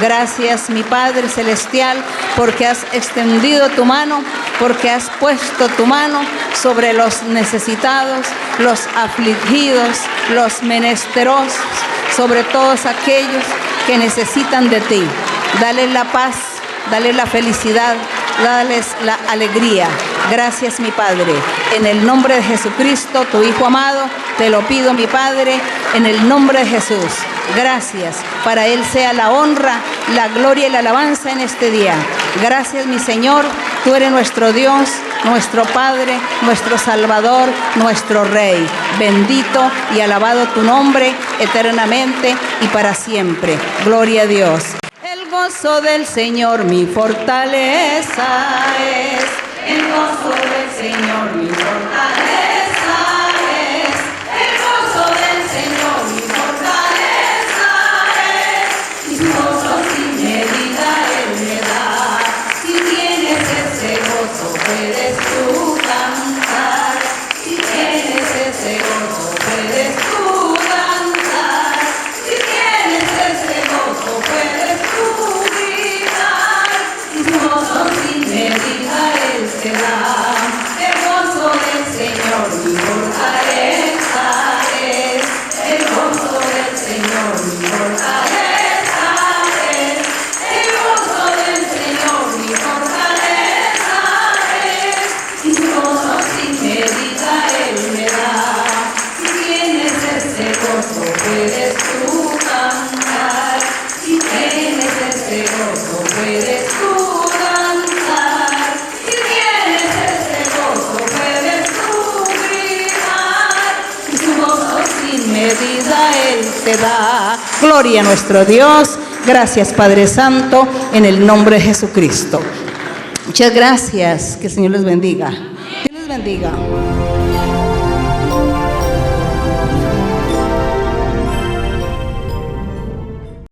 A: Gracias, mi Padre Celestial, porque has extendido tu mano, porque has puesto tu mano sobre los necesitados, los afligidos, los menesterosos, sobre todos aquellos que necesitan de ti. Dales la paz, dales la felicidad, dales la alegría. Gracias, mi Padre. En el nombre de Jesucristo, tu Hijo amado, te lo pido, mi Padre, en el nombre de Jesús. Gracias. Para Él sea la honra, la gloria y la alabanza en este día. Gracias, mi Señor. Tú eres nuestro Dios, nuestro Padre, nuestro Salvador, nuestro Rey. Bendito y alabado tu nombre eternamente y para siempre. Gloria a Dios. El gozo del Señor mi fortaleza es. El gozo del Señor mi fortaleza es. El gozo del Señor mi fortaleza es. Mis gozos sin medida Él me da. Si tienes ese gozo puedes tú cantar. Si tienes ese gozo puedes tú cantar. Si tienes ese gozo puedes tú gritar. Mis gozos sin medida Él te da. El gozo del Señor mi fortaleza es. El gozo del Señor mi fortaleza es. El gozo del Señor mi fortaleza es. Mis gozos sin medida Él me da. Si tienes ese gozo puedes tú cantar. Si tienes ese gozo puedes tú cantar. Si tienes ese gozo puedes tú gritar. Y su gozo sin medida Él te da. Gloria a nuestro Dios. Gracias, Padre Santo, en el nombre de Jesucristo. Muchas gracias. Que el Señor les bendiga. Dios les bendiga.